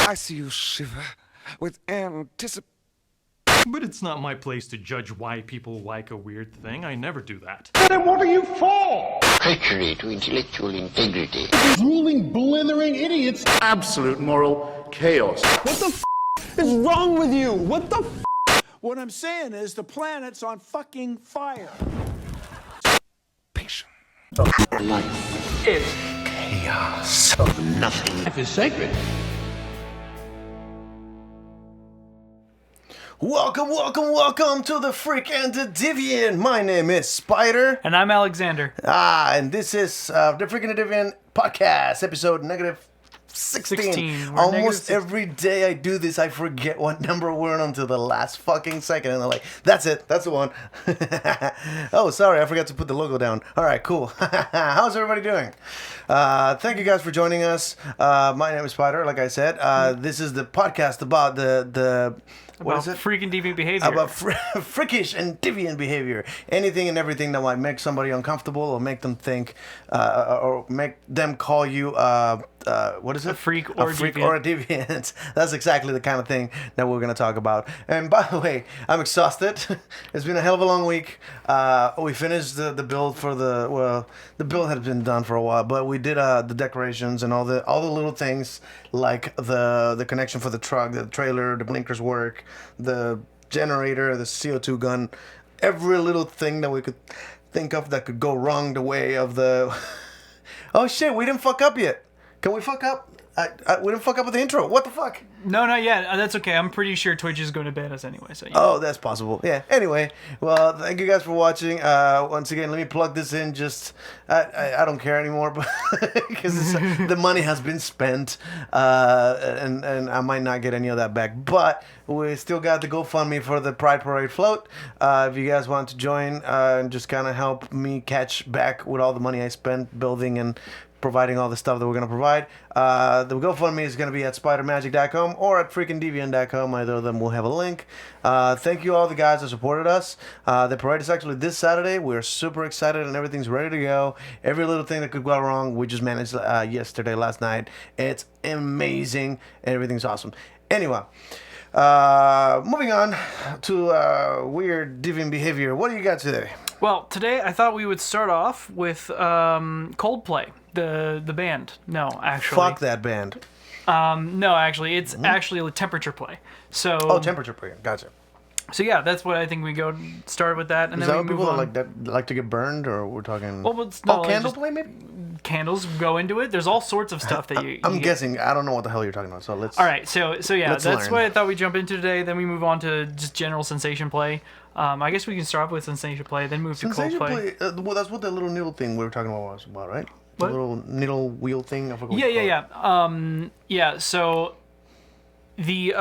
I see you shiver with anticipation. But it's not my place to judge why people like a weird thing. I never do that. Then what are you for? Treachery to intellectual integrity. Drooling, blithering idiots. Absolute moral chaos. What the is wrong with you? What the What I'm saying is the planet's on fucking fire. Patient. Life is chaos of nothing. Life is sacred. Welcome to the Freak and the Deviant. My name is Spider. And I'm Alexander. And this is the Freak and the Deviant podcast, episode negative 16. Almost every day I do this, I forget what number we're on until the last fucking second. And I'm like, that's it. That's the one. Oh, sorry. I forgot to put the logo down. All right, cool. How's everybody doing? Thank you guys for joining us. My name is Spider, like I said. This is the podcast about what is it? Freak and deviant behavior. About freakish and deviant behavior. Anything and everything that might make somebody uncomfortable or make them think, or make them call you, what is it? A freak or a freak deviant. or a deviant. That's exactly the kind of thing that we're going to talk about. And by the way, I'm exhausted. It's been a hell of a long week. We finished the build for the build had been done for a while, but we did the decorations and all the little things like the connection for the truck, the trailer, the blinkers work, the generator, the CO2 gun, every little thing that we could think of that could go wrong the way of the... Oh shit, we didn't fuck up yet. Can we fuck up? We didn't fuck up with the intro. What the fuck? No, not yet. That's okay. I'm pretty sure Twitch is going to ban us anyway. So. Oh, that's possible. Yeah. Anyway, well, thank you guys for watching. Once again, let me plug this in. Just I don't care anymore, but because the money has been spent, and I might not get any of that back. But we still got the GoFundMe for the Pride Parade float. If you guys want to join and just kind of help me catch back with all the money I spent building and providing all the stuff that we're going to provide. The GoFundMe is going to be at spidermagic.com or at freakingdeviant.com. Either of them will have a link. Thank you all the guys that supported us. The parade is actually this Saturday. We're super excited and everything's ready to go. Every little thing that could go wrong, we just managed last night. It's amazing. Everything's awesome. Anyway, moving on to weird deviant behavior. What do you got today? Well, today I thought we would start off with Coldplay, the band. No, actually. Fuck that band. No, actually, it's actually a temperature play. So. Oh, temperature play. Gotcha. So yeah, that's what I think we go start with that, and is then that we move people on. that like to get burned, or we're talking? Well, it's not candle play maybe. Candles go into it. There's all sorts of stuff that you. I'm guessing. I don't know what the hell you're talking about. So let's. All right, so yeah, that's learn. what I thought we'd jump into today. Then we move on to just general sensation play. I guess we can start with sensation play, then move to sensation Coldplay. play. Well, that's what the little needle thing we were talking about was about, right? What? The little needle wheel thing. I forgot. Yeah. So the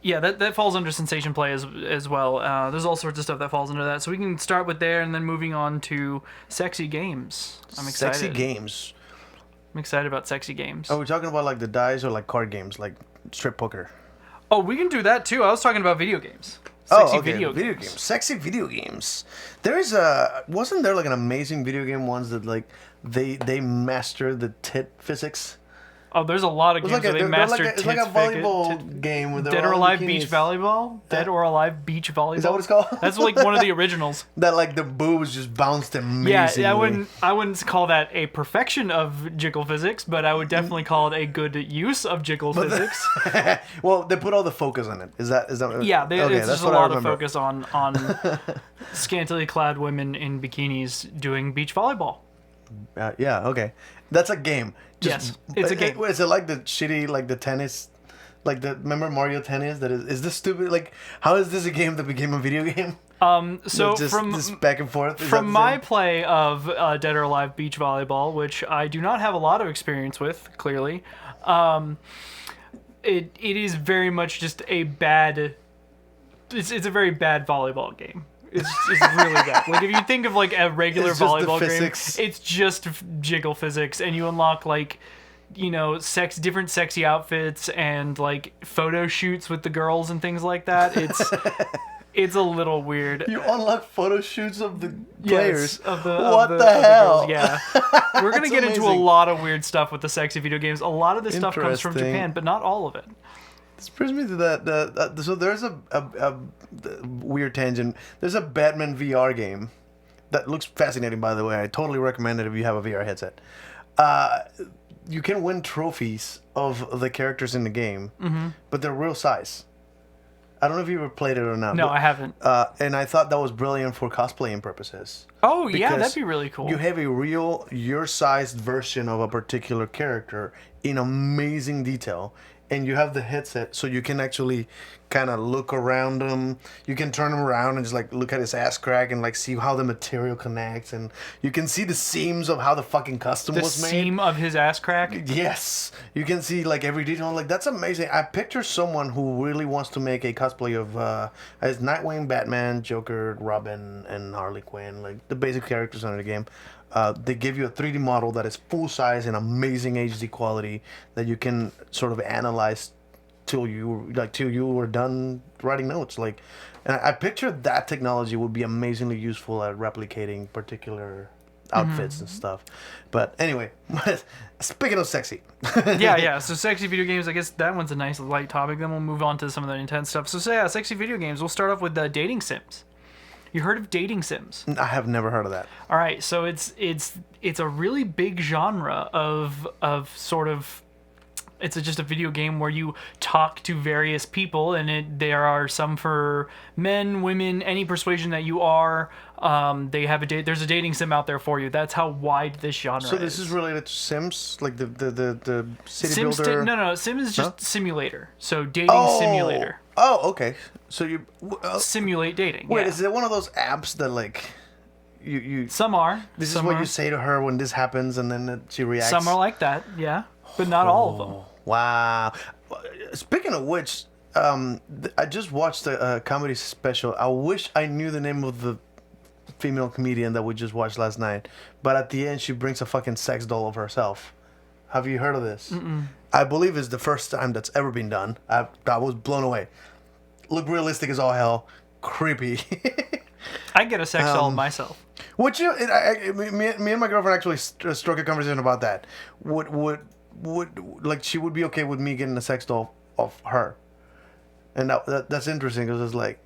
that falls under sensation play as well. There's all sorts of stuff that falls under that. So we can start with there, and then moving on to sexy games. I'm excited. Sexy games. I'm excited about sexy games. Are we talking about like the dice or like card games, like strip poker? Oh, we can do that too. I was talking about video games. Sexy video games. Sexy video games. Wasn't there like an amazing video game once that like they mastered the tit physics? Oh, there's a lot of games where they master it's like a volleyball game with Dead or Alive Beach Volleyball. Dead or Alive Beach Volleyball. Is that what it's called? That's like one of the originals. That like the boobs just bounced amazingly. Yeah, I wouldn't call that a perfection of jiggle physics, but I would definitely call it a good use of jiggle physics. Well, they put all the focus on it. Is that? Yeah, it's just a lot of focus on scantily clad women in bikinis doing beach volleyball. Yeah. Okay. That's a game. Yes, it's a game. Is it like the shitty, like the tennis, remember Mario Tennis? That is this stupid? Like, how is this a game that became a video game? So just back and forth. From my play of Dead or Alive Beach Volleyball, which I do not have a lot of experience with, clearly, it is very much just a bad. It's a very bad volleyball game. It's really bad. Like if you think of like a regular volleyball game, it's just jiggle physics, and you unlock like, different sexy outfits and like photo shoots with the girls and things like that. It's a little weird. You unlock photo shoots of the Yes, players. what the hell? girls, yeah. We're gonna get into a amazing. lot of weird stuff with the sexy video games. A lot of this stuff comes from Interesting. Japan, but not all of it. This brings me to that. So there's a weird tangent. There's a Batman VR game that looks fascinating, by the way. I totally recommend it if you have a VR headset. You can win trophies of the characters in the game, but they're real size. I don't know if you ever played it or not. No, but, I haven't. and I thought that was brilliant for cosplaying purposes. Oh, yeah, Because that'd be really cool. You have a real, your-sized version of a particular character in amazing detail, and you have the headset, so you can actually kind of look around him. You can turn him around and just like look at his ass crack and like see how the material connects, and you can see the seams of how the fucking custom The was made. seam of his ass crack. Yes, you can see like every detail. Like that's amazing. I picture someone who really wants to make a cosplay of as Nightwing, Batman, Joker, Robin, and Harley Quinn, like the basic characters under the game. They give you a 3D model that is full size and amazing HD quality that you can sort of analyze till you were done writing notes. Like, and I picture that technology would be amazingly useful at replicating particular outfits and stuff. But anyway, speaking of sexy, yeah. So sexy video games, I guess that one's a nice light topic. Then we'll move on to some of the intense stuff. So yeah, sexy video games. We'll start off with dating sims. You heard of dating sims? I have never heard of that. All right, so it's a really big genre of sort of. It's just a video game where you talk to various people, and there are some for men, women, any persuasion that you are. They have there's a dating sim out there for you. That's how wide this genre is. So this is related to Sims, like the city Sims builder. no, Sim is just simulator. So dating simulator. Oh, okay. So you Simulate dating. wait. yeah. Is it one of those apps that like you? Some are. This some is what are. you say to her when this happens, and then she reacts. Some are like that, yeah, but not all of them. Wow. Speaking of which, I just watched a comedy special. I wish I knew the name of the female comedian that we just watched last night. But at the end, she brings a fucking sex doll of herself. Have you heard of this? I believe it's the first time that's ever been done. I was blown away. Look realistic as all hell. Creepy. I get a sex doll myself. Would you? Me and my girlfriend actually struck a conversation about that. Would like she would be okay with me getting a sex doll of her, and that's interesting because it's like,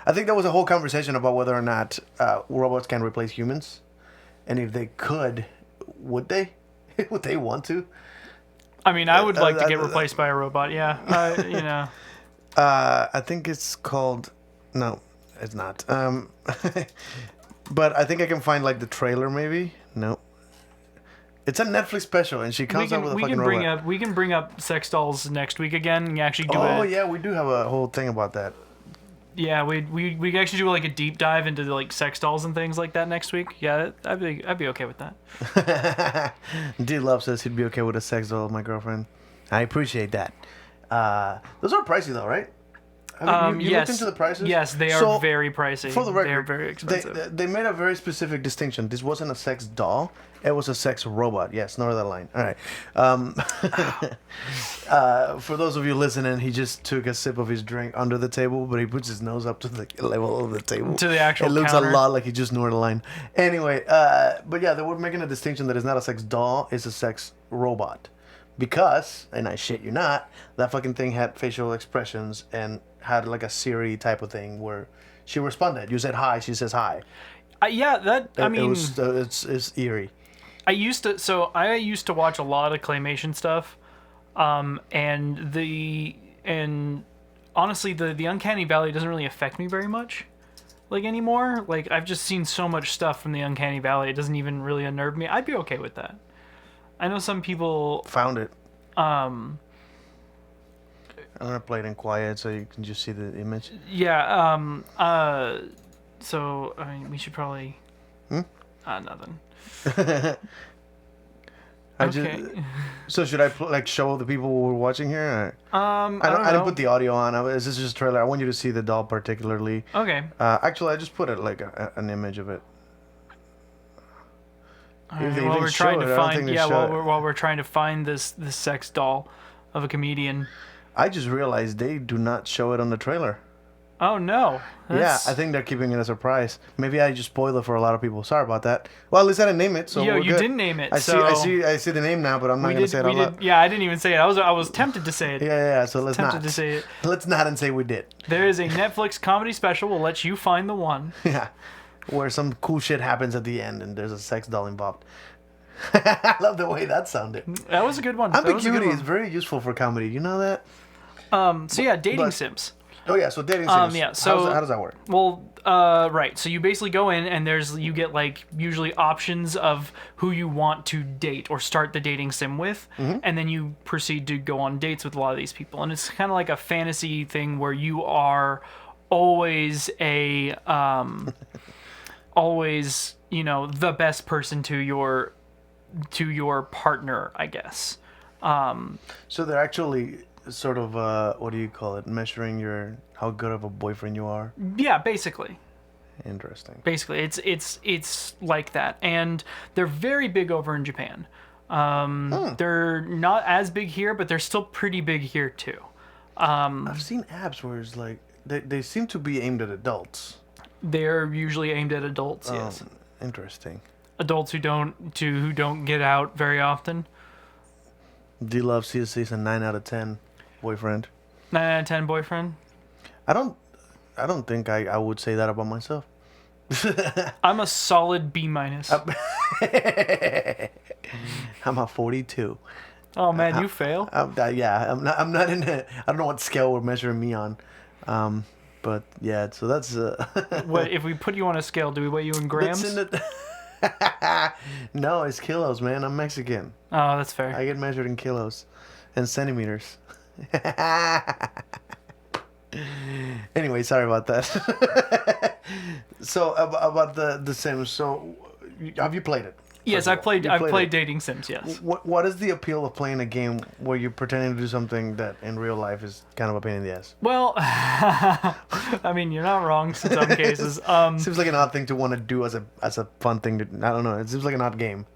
I think there was a whole conversation about whether or not robots can replace humans, and if they could, would they? Would they want to? I mean, I would like to get replaced by a robot. Yeah, you know. I think it's called. No, it's not. But I think I can find like the trailer maybe. No. It's a Netflix special, and she comes out with a fucking robot. We can bring up sex dolls next week again and actually do it. Oh yeah, we do have a whole thing about that. Yeah, we can actually do like a deep dive into like sex dolls and things like that next week. Yeah, I'd be okay with that. D Love says he'd be okay with a sex doll of my girlfriend. I appreciate that. Those are pricey though, right? You yes. looked into the prices? Yes, they are very pricey. For the record, they are very expensive. They made a very specific distinction. This wasn't a sex doll; it was a sex robot. Yes, ignore that line. All right. For those of you listening, he just took a sip of his drink under the table, but he puts his nose up to the level of the table. To the actual It looks counter. a lot like he just ignored a line. Anyway, but yeah, they were making a distinction that it's not a sex doll; it's a sex robot. Because, and I shit you not, that fucking thing had facial expressions and had like a Siri type of thing where she responded. You said hi, she says hi. Yeah, that I mean, it's eerie. I used to watch a lot of claymation stuff, and honestly, the Uncanny Valley doesn't really affect me very much, like anymore. Like I've just seen so much stuff from the Uncanny Valley, it doesn't even really unnerve me. I'd be okay with that. I know some people found it. I'm gonna play it in quiet so you can just see the image. Yeah. So I mean, we should probably. Nothing. So should I show the people who are watching here? Or? I didn't put the audio on. This is just a trailer. I want you to see the doll particularly. Okay. Actually, I just put it like an image of it. While we're trying to find this sex doll of a comedian. I just realized they do not show it on the trailer. Oh no. That's... Yeah, I think they're keeping it a surprise. Maybe I just spoiled it for a lot of people. Sorry about that. Well, at least I didn't name it, so Yo, we're you good. didn't name it. I so see the name now, but I'm not gonna say it out loud. Yeah, I didn't even say it. I was tempted to say it. Yeah. So let's Tempted not. to say it. Let's not and say we did. There is a Netflix comedy special. We'll let you find the one. Yeah, where some cool shit happens at the end and there's a sex doll involved. I love the way that sounded. That was a good one. That was a good Ambiguity one. is very useful for comedy. You know that? So yeah, dating sims. Oh yeah, so dating sims. Yeah, so how does that work? Well, right. So you basically go in and you get like usually options of who you want to date or start the dating sim with, and then you proceed to go on dates with a lot of these people. And it's kind of like a fantasy thing where you are always always the best person to your partner, I guess. So they're actually sort of what do you call it? Measuring how good of a boyfriend you are. Yeah, basically. Interesting. Basically, it's like that, and they're very big over in Japan. They're not as big here, but they're still pretty big here too. I've seen apps where it's like they seem to be aimed at adults. They're usually aimed at adults. Yes. Interesting. Adults who don't get out very often. D-Love sees a 9 out of 10 boyfriend. 9 out of 10 boyfriend. I don't think I would say that about myself. I'm a solid B-. I'm a 42. Oh man, you fail. I'm not in I don't know what scale we're measuring me on. But yeah, so that's What if we put you on a scale? Do we weigh you in grams? No, it's kilos, man. I'm Mexican. Oh, that's fair. I get measured in kilos and centimeters. Anyway, sorry about that. So about the Sims. So have you played it? Yes, I've played dating sims. Yes. What is the appeal of playing a game where you're pretending to do something that in real life is kind of a pain in the ass? Well, I mean, you're not wrong in some cases. Seems like an odd thing to want to do as a fun thing to. I don't know. It seems like an odd game.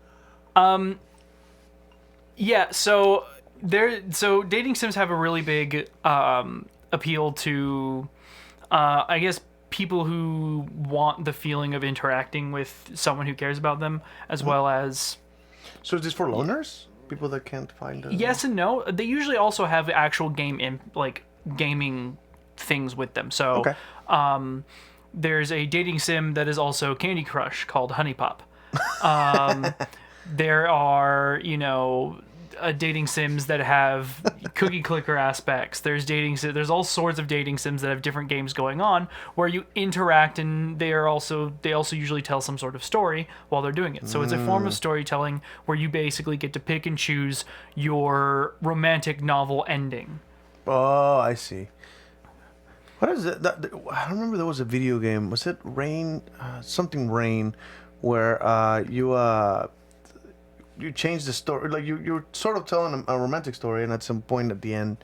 Yeah. So dating sims have a really big appeal to, I guess, people who want the feeling of interacting with someone who cares about them, as well as... So is this for loners? People that can't find... Yes and no. They usually also have actual gaming things with them. So there's a dating sim that is also Candy Crush called Honey Pop. There are, dating sims that have cookie clicker aspects. There's all sorts of dating sims that have different games going on where you interact, and they also usually tell some sort of story while they're doing it. So it's a form of storytelling where you basically get to pick and choose your romantic novel ending. Oh, I see. What is it? I don't remember. There was a video game. Was it Rain? Something Rain, where you change the story, like you're sort of telling a romantic story, and at some point at the end,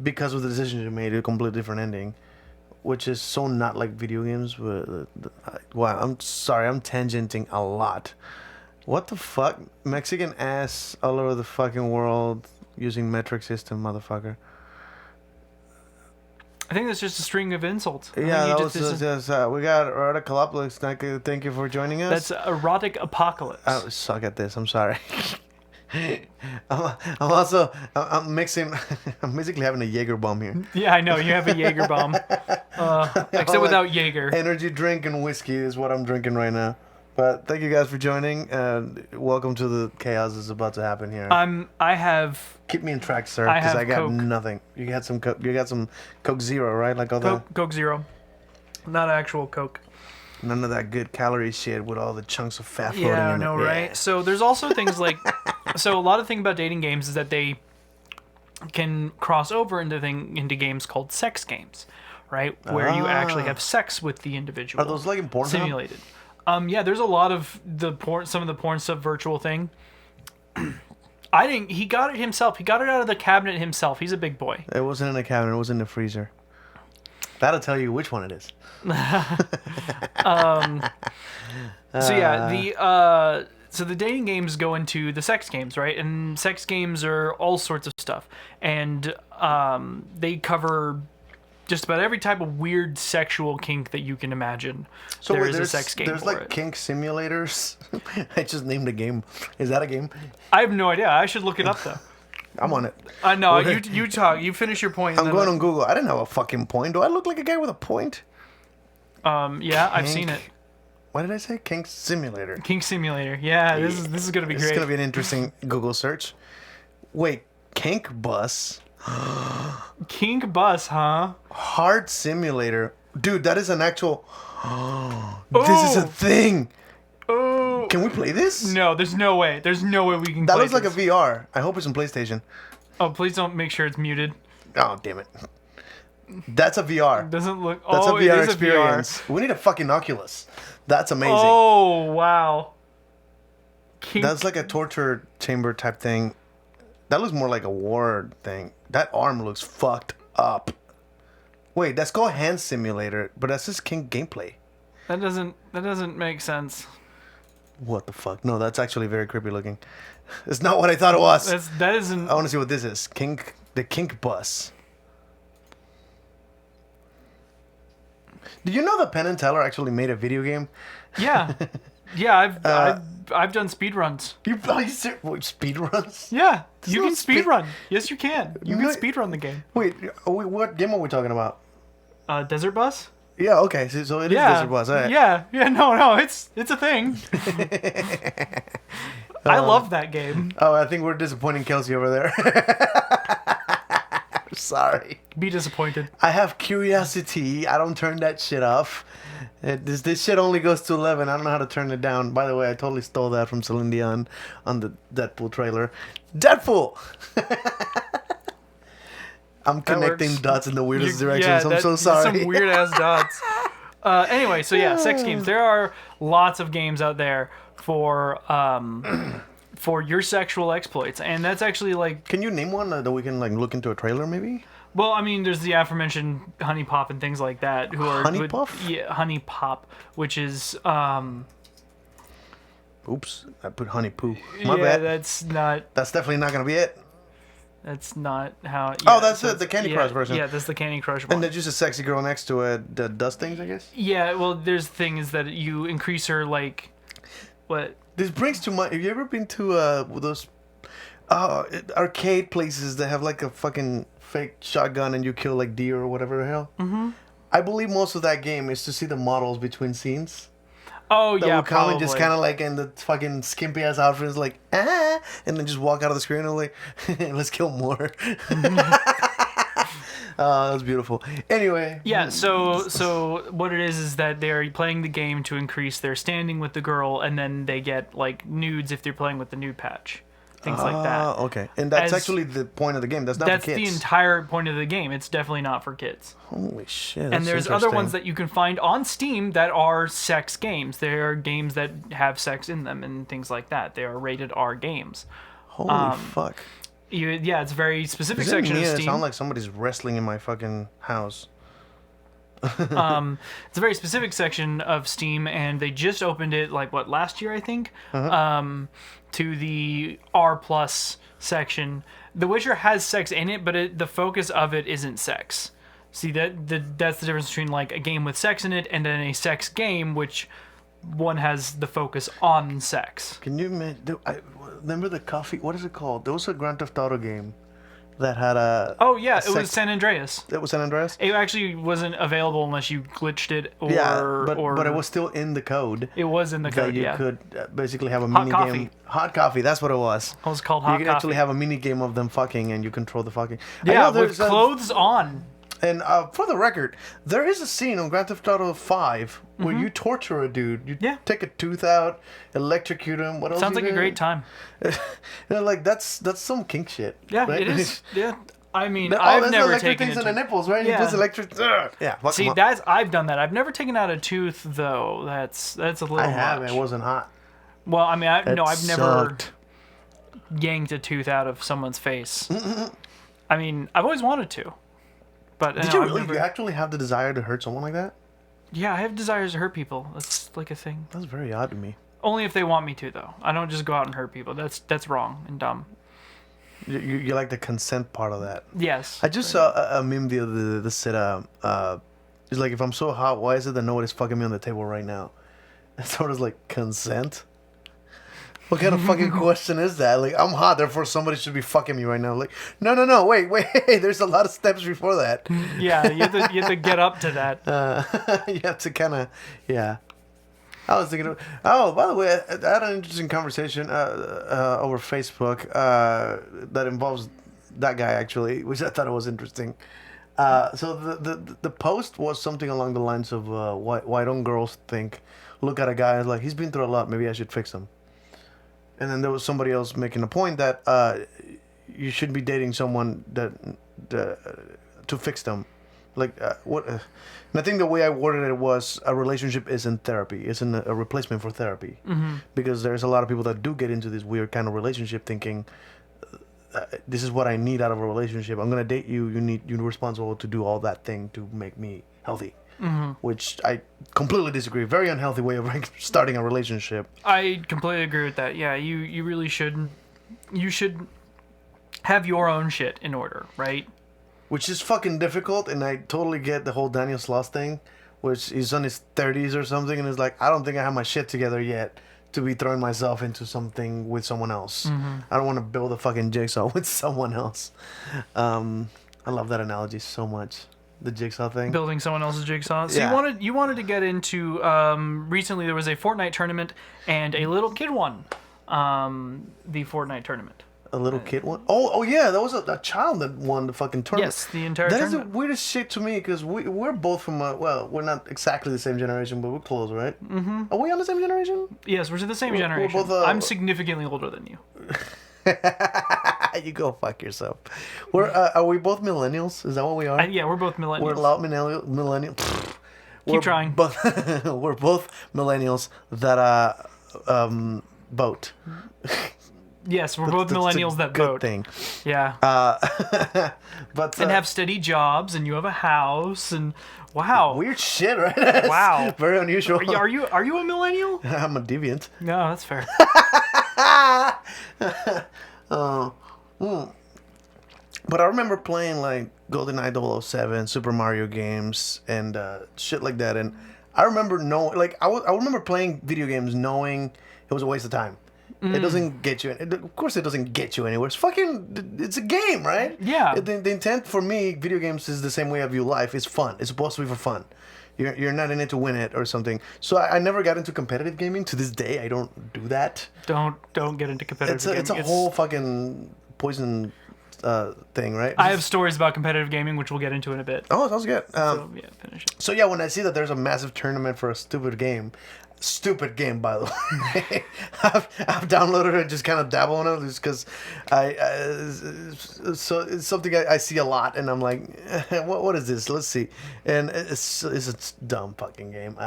because of the decision you made, a completely different ending, which is so not like video games. Wow, I'm sorry, I'm tangenting a lot. What the fuck? Mexican ass all over the fucking world using metric system, motherfucker. I think that's just a string of insults. Yeah, that was just we got Erotic Apocalypse. Thank you for joining us. That's Erotic Apocalypse. I suck at this. I'm sorry. I'm mixing. I'm basically having a Jaeger bomb here. Yeah, I know you have a Jaeger bomb, except without Jaeger. Energy drink and whiskey is what I'm drinking right now. But thank you guys for joining, and welcome to the chaos that's about to happen here. I have. Keep me in track, sir, because I got Coke. nothing. You got some Coke. You got some Coke Zero, right? Like all Coke Zero, not actual Coke. None of that good calorie shit with all the chunks of fat floating in it. Yeah, I know, right? So there's also things like, so a lot of the thing about dating games is that they can cross over into games called sex games, right? Where you actually have sex with the individual. Are those like in Pornhub? Simulated. Yeah, there's a lot of some of the porn stuff virtual thing. He got it himself. He got it out of the cabinet himself. He's a big boy. It wasn't in the cabinet. It was in the freezer. That'll tell you which one it is. So the dating games go into the sex games, right? And sex games are all sorts of stuff, and they cover just about every type of weird sexual kink that you can imagine. So there wait, is a sex game there's for like it. kink simulators. I just named a game. Is that a game? I have no idea. I should look it up though. I'm on it. No, you talk. You finish your point. I'm going on Google. I didn't have a fucking point. Do I look like a guy with a point? Yeah, I've seen it. What did I say? Kink simulator. Kink simulator. Yeah, this is gonna be This great. is gonna be an interesting Google search. Wait, kink bus, Kink bus, huh? hard simulator, dude. That is an actual. This is a thing. Oh. Can we play this? No, there's no way. There's no way we can. That play looks like a this. VR. I hope it's on PlayStation. Oh, please don't make sure it's muted. Oh damn it. That's a VR. Doesn't look. That's oh, a VR it is experience. We need a fucking Oculus. That's amazing. Oh wow. Kink. That's like a torture chamber type thing. That looks more like a war thing. That arm looks fucked up. Wait, that's called hand simulator, but that's just kink gameplay. That doesn't make sense. What the fuck? No, that's actually very creepy looking. It's not what I thought it was. That isn't. I want to see what this is. The kink bus. Did you know that Penn and Teller actually made a video game? Yeah, yeah. I've done speedruns. Speed runs? Yeah, you no can speedrun. Yes, you can. You No- can speedrun the game. Wait, what game are we talking about? Desert Bus. Yeah, okay, so it is Yeah. Desert Bus. All right. Yeah. No. It's a thing. I love that game. Oh, I think we're disappointing Kelsey over there. Sorry. Be disappointed. I have curiosity. I don't turn that shit off. This shit only goes to 11. I don't know how to turn it down. By the way, I totally stole that from Celine Dion on the Deadpool trailer. Deadpool! I'm connecting works. dots in the weirdest Yeah, directions. I'm so that's sorry. Some weird ass dots. Anyway, so yeah, sex games. There are lots of games out there for your sexual exploits, and that's actually like. Can you name one that we can like look into a trailer maybe? Well, I mean, there's the aforementioned Honey Pop and things like that. Honey Puff? Yeah, Honey Pop, which is Oops, I put honey poo. My yeah, bad. that's not. That's definitely not gonna be it. That's not how. Oh, yeah, that's so it, the Candy yeah, Crush version. Yeah, that's the Candy Crush one. And there's just a sexy girl next to it that does things, I guess. Yeah, well, there's things that you increase her like, what? This brings to mind. Have you ever been to those arcade places that have like a fucking fake shotgun and you kill like deer or whatever the hell? Mm-hmm. I believe most of that game is to see the models between scenes. Oh That yeah, will come probably. and just kind of like in the fucking skimpy ass outfits, like and then just walk out of the screen and like, let's kill more. Oh, that's beautiful. Anyway. Yeah, so what it is that they're playing the game to increase their standing with the girl, and then they get like nudes if they're playing with the nude patch, things like that. Okay. And that's As- actually the point of the game. That's not That's for kids. the entire point of the game. It's definitely not for kids. Holy shit. And that's there's other ones interesting. that you can find on Steam that are sex games. There are games that have sex in them and things like that. They are rated R games. Holy fuck. Yeah, it's a very specific Is it section me? of It Steam. sounds like somebody's wrestling in my fucking house. It's a very specific section of Steam, and they just opened it like last year, I think, to the R plus section. The Witcher has sex in it, but the focus of it isn't sex. See, that's the difference between like a game with sex in it and then a sex game, which one has the focus on sex. Can you remember the coffee? What is it called? There was a Grand Theft Auto game that had a. Oh yeah, it was sex- San Andreas. That was San Andreas. It actually wasn't available unless you glitched it or but it was still in the code. It was in the That code. you Yeah, could basically have a Hot mini coffee. game. Hot coffee. That's what it was. it was called You Hot can Coffee. actually have a mini game of them fucking, and you control the fucking. I Yeah, know with there's a- clothes on. And for the record, there is a scene on Grand Theft Auto 5 where you torture a dude. You Mm-hmm. Yeah. take a tooth out, electrocute him. What else? Sounds you like a do? great time. You know, like that's some kink shit. Yeah, right? it is. Yeah, I mean, Oh, I've there's never electric taken things it. in the nipples, right? Yeah. He puts electric. Yeah. Fuck See, 'em up. I've done that. I've never taken out a tooth though. That's a little. I have. much. It wasn't hot. Well, I mean, I've never Sucked. yanked a tooth out of someone's face. I mean, I've always wanted to, but Did no, you I've really? never- You actually have the desire to hurt someone like that? Yeah, I have desires to hurt people. That's like a thing. That's very odd to me. Only if they want me to, though. I don't just go out and hurt people. That's wrong and dumb. You like the consent part of that. Yes. I just saw a meme the other day that said, it's like, if I'm so hot, why is it that nobody's fucking me on the table right now? And sort of like, consent? What kind of fucking question is that? Like, I'm hot, therefore somebody should be fucking me right now. Like, no, wait, there's a lot of steps before that. Yeah, you have to get up to that. You have to kind of, yeah. I was thinking oh, by the way, I had an interesting conversation over Facebook that involves that guy, actually, which I thought it was interesting. So the post was something along the lines of, why don't girls look at a guy and like, he's been through a lot, maybe I should fix him. And then there was somebody else making a point that you should be dating someone that to fix them. Like, what? And I think the way I worded it was, a relationship isn't therapy. Isn't a replacement for therapy. Mm-hmm. Because there's a lot of people that do get into this weird kind of relationship thinking, this is what I need out of a relationship. I'm gonna date you. You're responsible to do all that thing to make me healthy. Mm-hmm. Which I completely disagree. Very unhealthy way of starting a relationship. I completely agree with that. Yeah, you really should. You should have your own shit in order, right? Which is fucking difficult, and I totally get the whole Daniel Sloss thing, which he's on his 30s or something, and he's like, I don't think I have my shit together yet to be throwing myself into something with someone else. Mm-hmm. I don't want to build a fucking jigsaw with someone else. I love that analogy so much. The jigsaw thing. Building someone else's jigsaw. So Yeah. you wanted to get into recently there was a Fortnite tournament and a little kid won the Fortnite tournament. A little kid one? Oh yeah, that was a child that won the fucking tournament. Yes, the entire That tournament. is the weirdest shit to me, because we're both from well, we're not exactly the same generation, but we're close, right? Mm-hmm. Are we on the same generation? Yes, we're the same generation. We're both, I'm significantly older than you. You go fuck yourself. Are we both millennials? Is that what we are? Yeah, we're both millennials. We're loud millennial. Keep trying. We're both millennials that vote. Yes, we're both That's millennials a that good vote. thing. Yeah. But and have steady jobs, and you have a house, and wow. Weird shit, right? Wow. Very unusual. Are you a millennial? I'm a deviant. No, that's fair. But I remember playing like GoldenEye 007, Super Mario games, and shit like that. And I remember I remember playing video games knowing it was a waste of time. It doesn't get you. Of course, it doesn't get you anywhere. It's a game, right? Yeah. The intent for me, video games is the same way I view life. It's fun. It's supposed to be for fun. You're not in it to win it or something. So I never got into competitive gaming. To this day, I don't do that. Don't get into competitive gaming. It's a whole fucking poison thing, right? I have stories about competitive gaming, which we'll get into in a bit. Oh, sounds good. So yeah, finish it. So yeah, when I see that there's a massive tournament for a stupid game, by the way, I've downloaded it and just kind of dabble in it just because so it's something I see a lot, and I'm like, what is this? Let's see. And it's a dumb fucking game.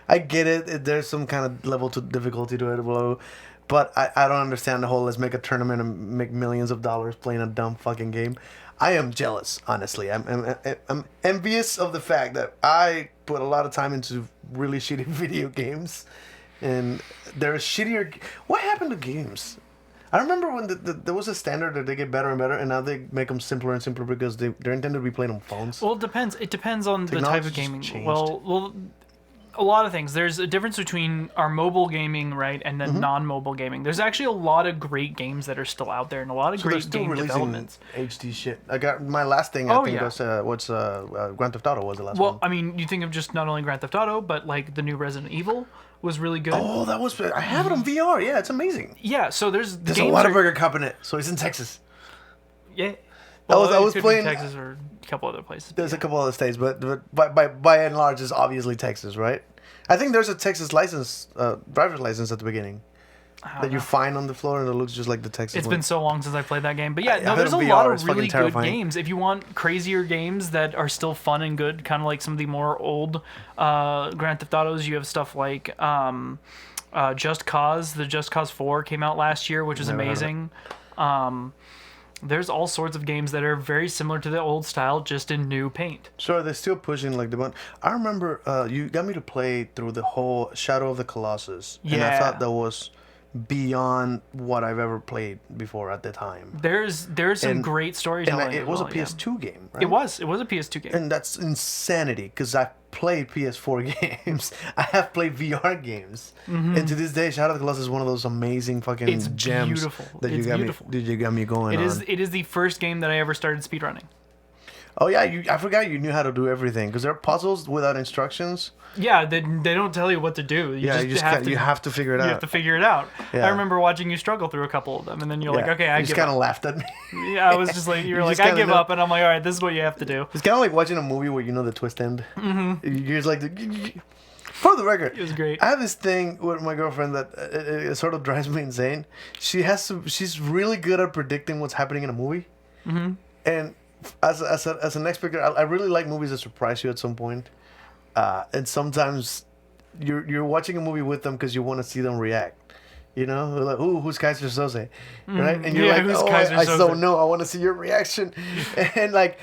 I get it. There's some kind of level to difficulty to it, but I don't understand the whole let's make a tournament and make millions of dollars playing a dumb fucking game. I am jealous, honestly. I'm envious of the fact that I put a lot of time into really shitty video games, and they're shittier. What happened to games? I remember when there was a standard that they get better and better, and now they make them simpler and simpler because they're intended to be played on phones. Well, it depends. It depends on the type of Technology's gaming. changed. Well, a lot of things. There's a difference between our mobile gaming, right, and then non-mobile gaming. There's actually a lot of great games that are still out there, and a lot of So they're great still game releasing developments. HD shit. I got my last thing. I think was Grand Theft Auto was the last one. Well, I mean, you think of just not only Grand Theft Auto, but like the new Resident Evil was really good. Oh, that was. I have it on VR. Yeah, it's amazing. Yeah, so there's There's a games Whataburger Cup in it, so it's in Texas. Yeah. I was it could be playing- Texas or a couple other places. There's a couple other states, but by and large, it's obviously Texas, right? I think there's a Texas license, driver's license at the beginning that you find on the floor, and it looks just like the Texas It's one. been so long since I played that game, but yeah, I no, have there's it a on lot VR, of it's fucking really good terrifying. games. If you want crazier games that are still fun and good, kind of like some of the more old Grand Theft Autos, you have stuff like Just Cause. The Just Cause 4 came out last year, which is Never heard of it. amazing. There's all sorts of games that are very similar to the old style, just in new paint. So they're still pushing like the one. I remember you got me to play through the whole Shadow of the Colossus, and I Yeah. thought that was beyond what I've ever played before at the time. There's some great storytelling. And it was a as well, PS2 game, right? It was a PS2 game. And that's insanity because I've played PS4 games. I have played VR games. And to this day, Shadow of the Colossus is one of those amazing fucking It's gems beautiful. that It's beautiful. you got me going on. It is the first game that I ever started speedrunning. Oh yeah, I forgot you knew how to do everything because there are puzzles without instructions. Yeah, they don't tell you what to do. You have to figure it out. You have to figure it out. Yeah. I remember watching you struggle through a couple of them, and then you're like, okay, I you give just kind up. of laughed at me. Yeah, I was just like, you were like, I give up, and I'm like, all right, this is what you have to do. It's kind of like watching a movie where you know the twist end. You're just like, for the record, It was great. I have this thing with my girlfriend that it sort of drives me insane. She's really good at predicting what's happening in a movie, and as an expectator, I really like movies that surprise you at some point. And sometimes you're watching a movie with them because you want to see them react. You know, they're like, "Ooh, who's Kaiser Soze?" Right? And you're like, who's "Oh, Kaiser I Soze?" don't know. I want to see your reaction." And like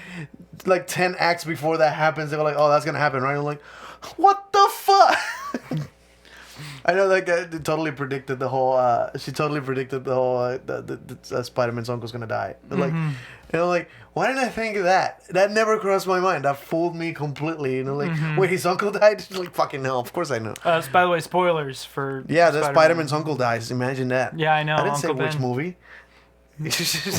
10 acts before that happens, they were like, "Oh, that's gonna happen," right? And I'm like, "What the fuck?" I know that guy totally predicted the whole. She totally predicted the whole. Spider-Man's uncle's gonna die. Like, you know, like, why didn't I think of that? That never crossed my mind. That fooled me completely. You know, like, wait, his uncle died? Like, fucking hell. Of course I know. By the way, spoilers for Yeah, that Spider-Man's uncle dies. Imagine that. Yeah, I know. I didn't say Uncle which Ben. movie.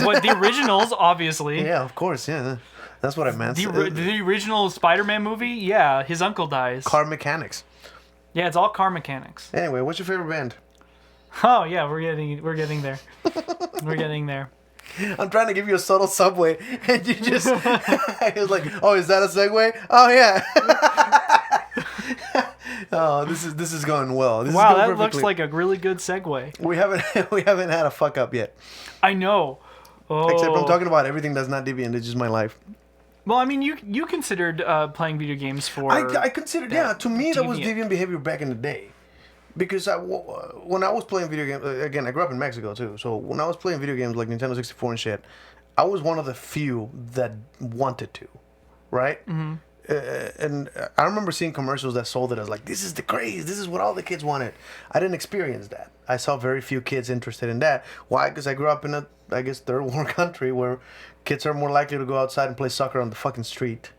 What the originals, obviously. Yeah, of course. Yeah, that's what I meant. The original Spider-Man movie, yeah, his uncle dies. Car mechanics. Yeah, it's all car mechanics. Anyway, what's your favorite band? Oh yeah, we're getting there. We're getting there. I'm trying to give you a subtle segue, and you just I was like, "Oh, is that a segue? Oh yeah." Oh, this is going well. This is Wow, going that perfectly. looks like a really good segue. we haven't had a fuck up yet. I know. Oh. Except I'm talking about everything that's not Deviant. It's just my life. Well, I mean, you considered playing video games for. I considered, yeah. To me, that was Deviant. deviant behavior back in the day, because when I was playing video games, again, I grew up in Mexico too. So when I was playing video games like Nintendo 64 and shit, I was one of the few that wanted to, right? And I remember seeing commercials that sold it as like, this is the craze, this is what all the kids wanted. I didn't experience that. I saw very few kids interested in that. Why? Because I grew up in a, I guess, third world country where kids are more likely to go outside and play soccer on the fucking street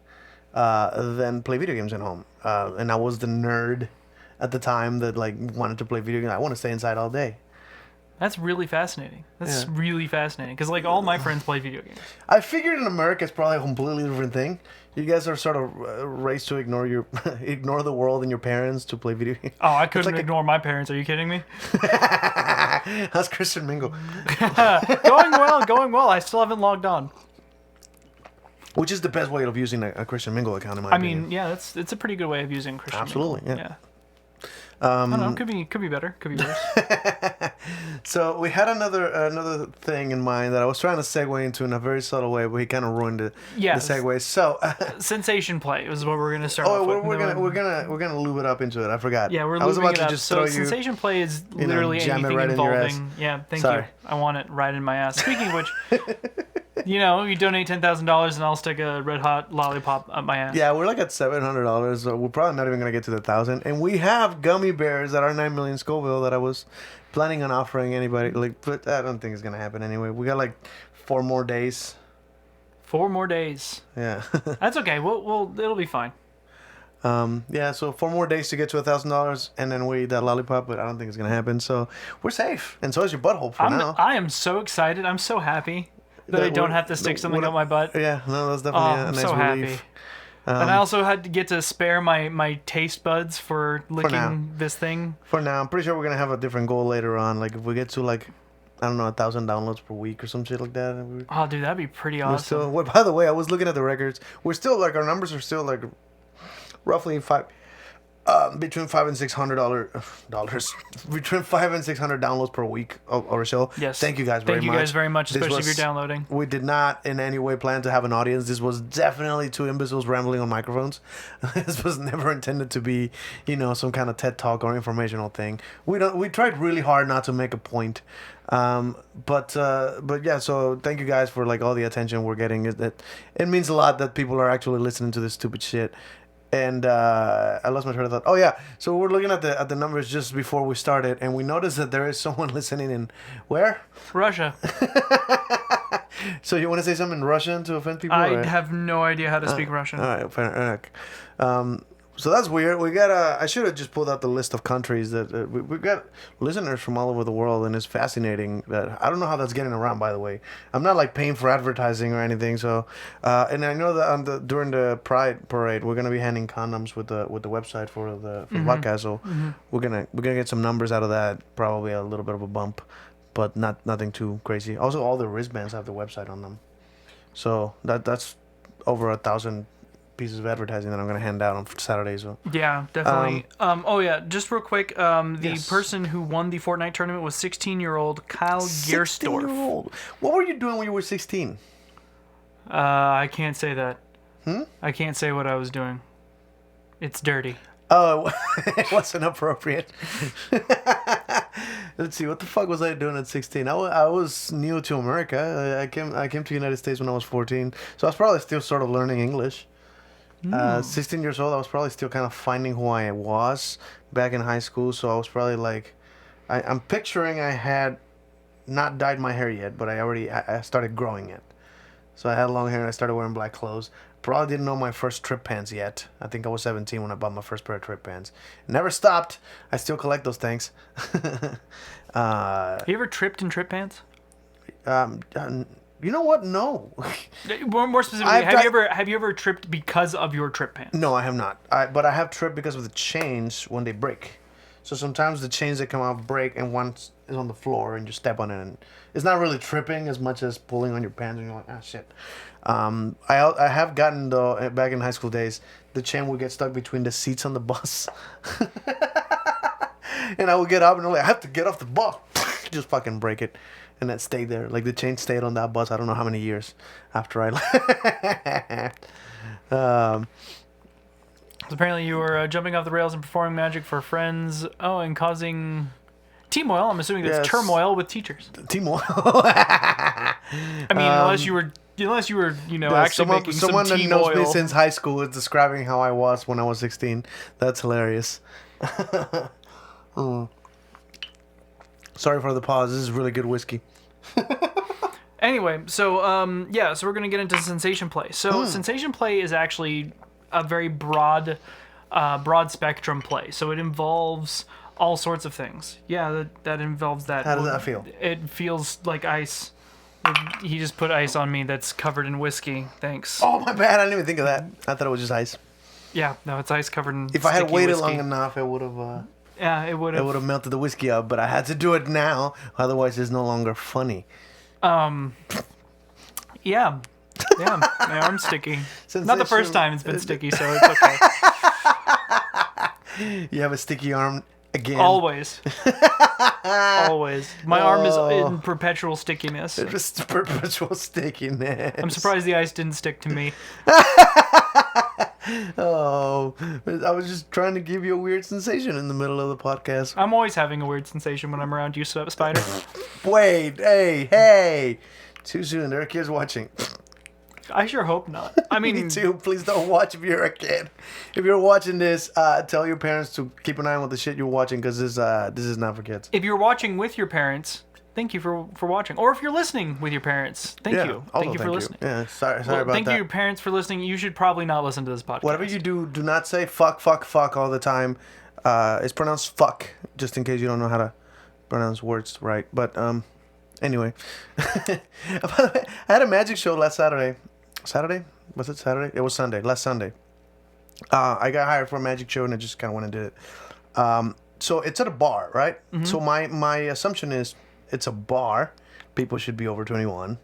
than play video games at home. And I was the nerd at the time that like wanted to play video games. I want to stay inside all day. That's really fascinating. That's really fascinating because like all my friends play video games. I figured in America it's probably a completely different thing. You guys are sort of raised to ignore ignore the world and your parents to play video games. Oh, I couldn't ignore my parents. Are you kidding me? How's Christian Mingle? Going well. I still haven't logged on. Which is the best way of using a Christian Mingle account in my I opinion. mean, yeah, it's a pretty good way of using Christian. Absolutely, Mingle. yeah. I don't know. Could be better. Could be worse. So we had another thing in mind that I was trying to segue into in a very subtle way, but he kind of ruined the segue. So Sensation play is what we're gonna start. oh, off with. we're gonna lube it up into it. I forgot. Yeah, we're I was lubing about it to up. just So throw you. sensation play is you know, literally jam it anything right in your ass. involving. Yeah, thank Sorry. you. I want it right in my ass. Speaking of which, you donate $10,000 and I'll stick a red hot lollipop up my ass. Yeah, we're like at $700. So we're probably not even gonna get to the 1,000. And we have gummy bears that are 9 million Scoville that I was planning on offering anybody. Like, but I don't think it's gonna happen anyway. We got like 4 more days. 4 more days. Yeah. That's okay. We'll it'll be fine. Yeah. So 4 more days to get to $1,000, and then we eat that lollipop. But I don't think it's gonna happen. So we're safe, and so is your butthole for now. I am so excited. I'm so happy that I don't have to stick something up my butt. Yeah. No, that's definitely a I'm nice so relief. happy. And I also had to get to spare my taste buds for licking this thing. For now, I'm pretty sure we're gonna have a different goal later on. Like if we get to like, I don't know, 1,000 downloads per week or some shit like that. Oh, dude, that'd be pretty awesome. Still, well, by the way, I was looking at the records. We're still like our numbers are still like roughly between $500 and $600 between $500 and $600 downloads per week or so. Yes. Thank you guys very much. Thank you guys very much, This especially if was- you're downloading. We did not in any way plan to have an audience. This was definitely 2 imbeciles rambling on microphones. This was never intended to be, some kind of TED talk or informational thing. We tried really hard not to make a point. But yeah, so thank you guys for like all the attention we're getting. It means a lot that people are actually listening to this stupid shit. And I lost my train of thought. Oh yeah, so we're looking at the numbers just before we started, and we noticed that there is someone listening in where? Russia. So you want to say something in Russian to offend people? I have no idea how to speak Russian. All right, fair enough. So that's weird. We got I should have just pulled out the list of countries that we've got listeners from all over the world, and it's fascinating that I don't know how that's getting around. By the way, I'm not like paying for advertising or anything. So, and I know that during the Pride Parade, we're gonna be handing condoms with the website for the podcast. So we're gonna get some numbers out of that. Probably a little bit of a bump, but nothing too crazy. Also, all the wristbands have the website on them, so that's over 1,000 pieces of advertising that I'm going to hand out on Saturday. So yeah, definitely. Oh yeah, just real quick. The person who won the Fortnite tournament was 16-year-old Kyle Gerstorf. 16-year-old. What were you doing when you were 16? I can't say that. I can't say what I was doing. It's dirty. Oh, it wasn't appropriate. Let's see, what the fuck was I doing at 16? I was new to America. I came to the United States when I was 14, so I was probably still sort of learning English. 16 years old, I was probably still kind of finding who I was back in high school. So I was probably like, I'm picturing I had not dyed my hair yet, but I started growing it. So I had long hair and I started wearing black clothes. Probably didn't know my first trip pants yet. I think I was 17 when I bought my first pair of trip pants. Never stopped. I still collect those things. You ever tripped in trip pants? You know what? No. More specifically, have you ever tripped because of your trip pants? No, I have not. But I have tripped because of the chains when they break. So sometimes the chains that come out break and one is on the floor and you step on it. And it's not really tripping as much as pulling on your pants and you're like, ah, shit. I have gotten, though, back in high school days, the chain would get stuck between the seats on the bus. And I would get up and I'm like, I have to get off the bus. Just fucking break it. And that stayed there. Like, the chain stayed on that bus I don't know how many years after I left. So apparently you were jumping off the rails and performing magic for friends. Oh, and causing turmoil. I'm assuming that's turmoil with teachers. Turmoil. I mean, unless you were, actually making someone some that knows T-moil. me since high school is describing how I was when I was 16. That's hilarious. Sorry for the pause. This is really good whiskey. Anyway, so so we're gonna get into sensation play. So sensation play is actually a very broad spectrum play. So it involves all sorts of things. Yeah, that involves that. How does that feel? It feels like ice. He just put ice on me that's covered in whiskey. Thanks. Oh, my bad. I didn't even think of that. I thought it was just ice. Yeah, no, it's ice covered in If I had sticky waited whiskey. long enough, it would have. Yeah, it would It would have melted the whiskey up, but I had to do it now. Otherwise, it's no longer funny. Yeah, my arm's sticky. Not the first Sensation- time it's been sticky, so it's okay. You have a sticky arm again. Always. Always. My arm is in perpetual stickiness. Just perpetual stickiness. I'm surprised the ice didn't stick to me. Oh, I was just trying to give you a weird sensation in the middle of the podcast. I'm always having a weird sensation when I'm around you, Spider. Wait, hey. Too soon. There are kids watching. I sure hope not. I mean, Me too. Please don't watch if you're a kid. If you're watching this, tell your parents to keep an eye on the shit you're watching because this is not for kids. if you're watching with your parents, thank you for watching. Or if you're listening with your parents, thank you. Also, Thank you for listening. Yeah, sorry Well, about thank that. you, parents, for listening. You should probably not listen to this podcast. Whatever you do not say fuck all the time. It's pronounced fuck, just in case you don't know how to pronounce words right. But anyway, I had a magic show last Saturday. Saturday? Was it Saturday? It was Sunday. Last Sunday. I got hired for a magic show and I just kind of went and did it. So it's at a bar, right? Mm-hmm. So my assumption is it's a bar. People should be over 21.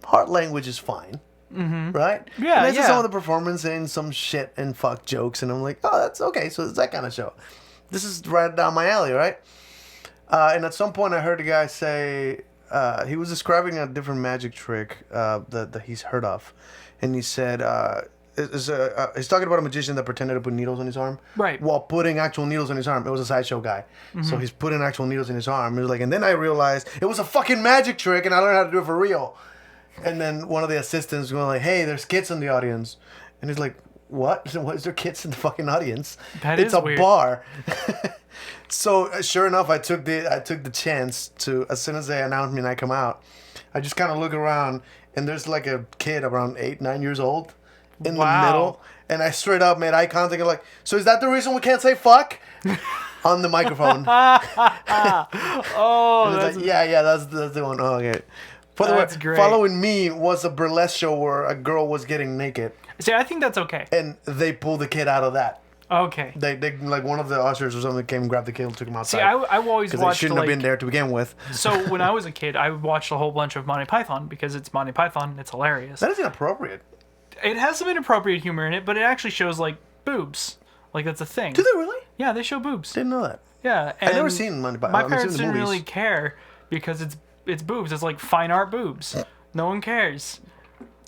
Hard language is fine. Mm-hmm. Right? Yeah, and yeah. some of the performance and some shit and fuck jokes. And I'm like, oh, that's okay. So it's that kind of show. This is right down my alley, right? And at some point I heard a guy say, he was describing a different magic trick that he's heard of. And he said, he's talking about a magician that pretended to put needles on his arm. Right. While putting actual needles on his arm. It was a sideshow guy. Mm-hmm. So he's putting actual needles in his arm. He was like, and then I realized it was a fucking magic trick and I learned how to do it for real. And then one of the assistants going like, hey, there's kids in the audience. And he's like, what? Why is there kids in the fucking audience? That it's is a weird. bar. So sure enough, I took the chance to, as soon as they announced me and I come out, I just kind of look around and there's like a kid around 8-9 years old in the middle, and I straight up made eye contact and like, so is that the reason we can't say fuck on the microphone? Oh, that's like, yeah, that's the one. Oh, okay. By the way, great. following me was a burlesque show where a girl was getting naked, See, I think that's okay. and they pulled the kid out of that. Okay. They like one of the ushers or something came, grabbed the kid, and took him outside. See, I've always because they watched shouldn't like have been there to begin with. so when I was a kid, I watched a whole bunch of Monty Python because it's Monty Python. It's hilarious. That is inappropriate. It has some inappropriate humor in it, but it actually shows like boobs. Like that's a thing. Do they really? Yeah, they show boobs. Didn't know that. Yeah, I've never and seen Monty Python. My I've seen parents the didn't movies. really care because it's boobs. It's like fine art boobs. No one cares.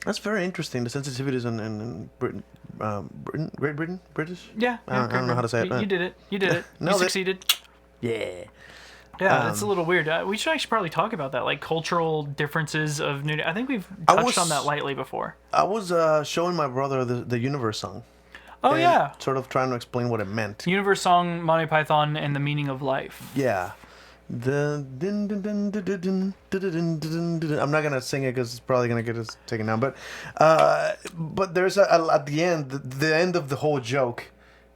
That's very interesting. The sensitivities in Britain, Great Britain, British. Yeah, I don't know how to say it. You did it. You did it. No, you they- succeeded. Yeah. Yeah, that's a little weird. We should actually probably talk about that, like cultural differences of nudity. I think we've I touched was- on that lightly before. I was showing my brother the Universe song. Oh and yeah, Sort of trying to explain what it meant. Universe song, Monty Python, and the meaning of life. Yeah. The din, din, din, din, din, din, din, din, din, din. I'm not gonna sing it because it's probably gonna get us taken down. But there's at the end, the end of the whole joke.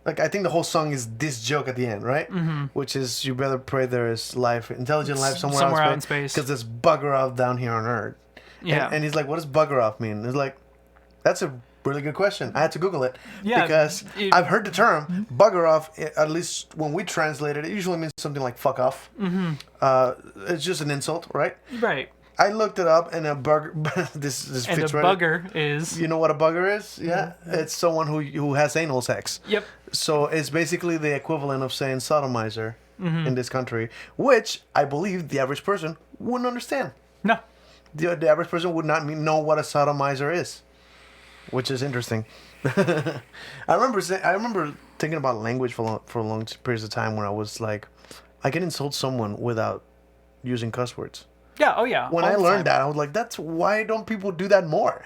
Like I think the whole song is this joke at the end, right? Mm-hmm. Which is you better pray there is life, intelligent life somewhere Somewhere out in space. because there's bugger off down here on Earth. Yeah. And he's like, what does bugger off mean? It's like, that's a really good question. I had to Google it because I've heard the term bugger off. At least when we translate it, it usually means something like fuck off. Mm-hmm. It's just an insult, right? Right. I looked it up, and a bugger. this And a fits right. bugger is. You know what a bugger is? Yeah, it's someone who has anal sex. Yep. So it's basically the equivalent of saying sodomizer in this country, which I believe the average person wouldn't understand. No. The average person would not know what a sodomizer is, which is interesting. I remember thinking about language for long periods of time when I was like, I can insult someone without using cuss words. Yeah. Oh yeah. When all I the learned time. that, I was like, that's why don't people do that more?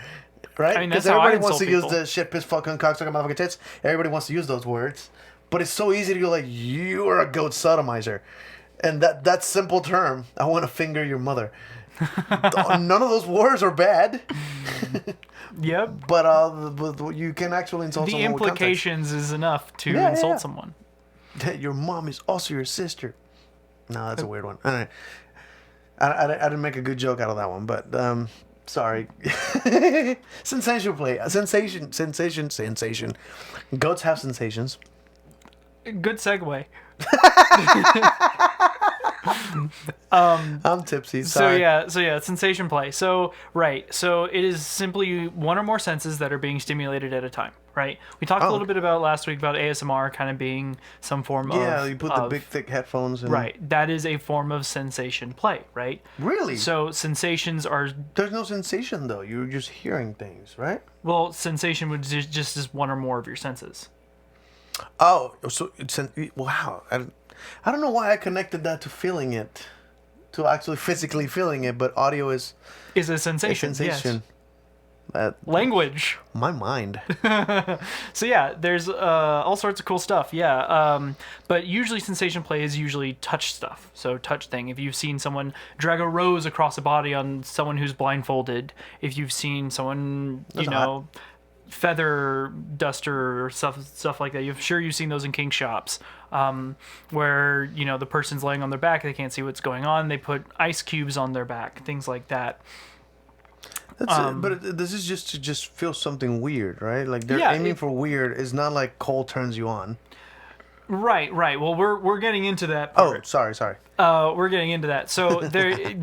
Right? I mean, Because that's how I everybody wants to insult use people. the shit, piss, fucking, cocksucker, motherfucking tits. Everybody wants to use those words. But it's so easy to go like, you're a goat sodomizer. And that simple term, I want to finger your mother. None of those words are bad. Yep. But you can actually insult The someone with context. implications is enough to Yeah, insult yeah. someone. That your mom is also your sister. No, that's a weird one. All right. I didn't make a good joke out of that one, but sorry. Sensation play. Sensation. Goats have sensations. Good segue. I'm tipsy. Sorry. So yeah, sensation play. So it is simply one or more senses that are being stimulated at a time, right? We talked a little bit about last week about ASMR kind of being some form of Yeah, you put the big thick headphones in. right. That is a form of sensation play, right? Really? So sensations are There's no sensation though. You're just hearing things, right? sensation would just is one or more of your senses. Oh, so wow. I don't know why I connected that to feeling it, to actually physically feeling it, but audio is Is a a sensation. sensation. Yes. Language. My mind. So yeah, there's all sorts of cool stuff. Yeah, but usually sensation play is usually touch stuff. So touch thing. If you've seen someone drag a rose across a body on someone who's blindfolded, if you've seen someone, feather duster or stuff like that, you've seen those in kink shops, where the person's laying on their back, they can't see what's going on. They put ice cubes on their back, things like that. That's it. But this is just to just feel something weird, right? Like they're Yeah, aiming for weird. It's not like cold turns you on. Right. Well, we're getting into that Oh, part. sorry. We're getting into that. So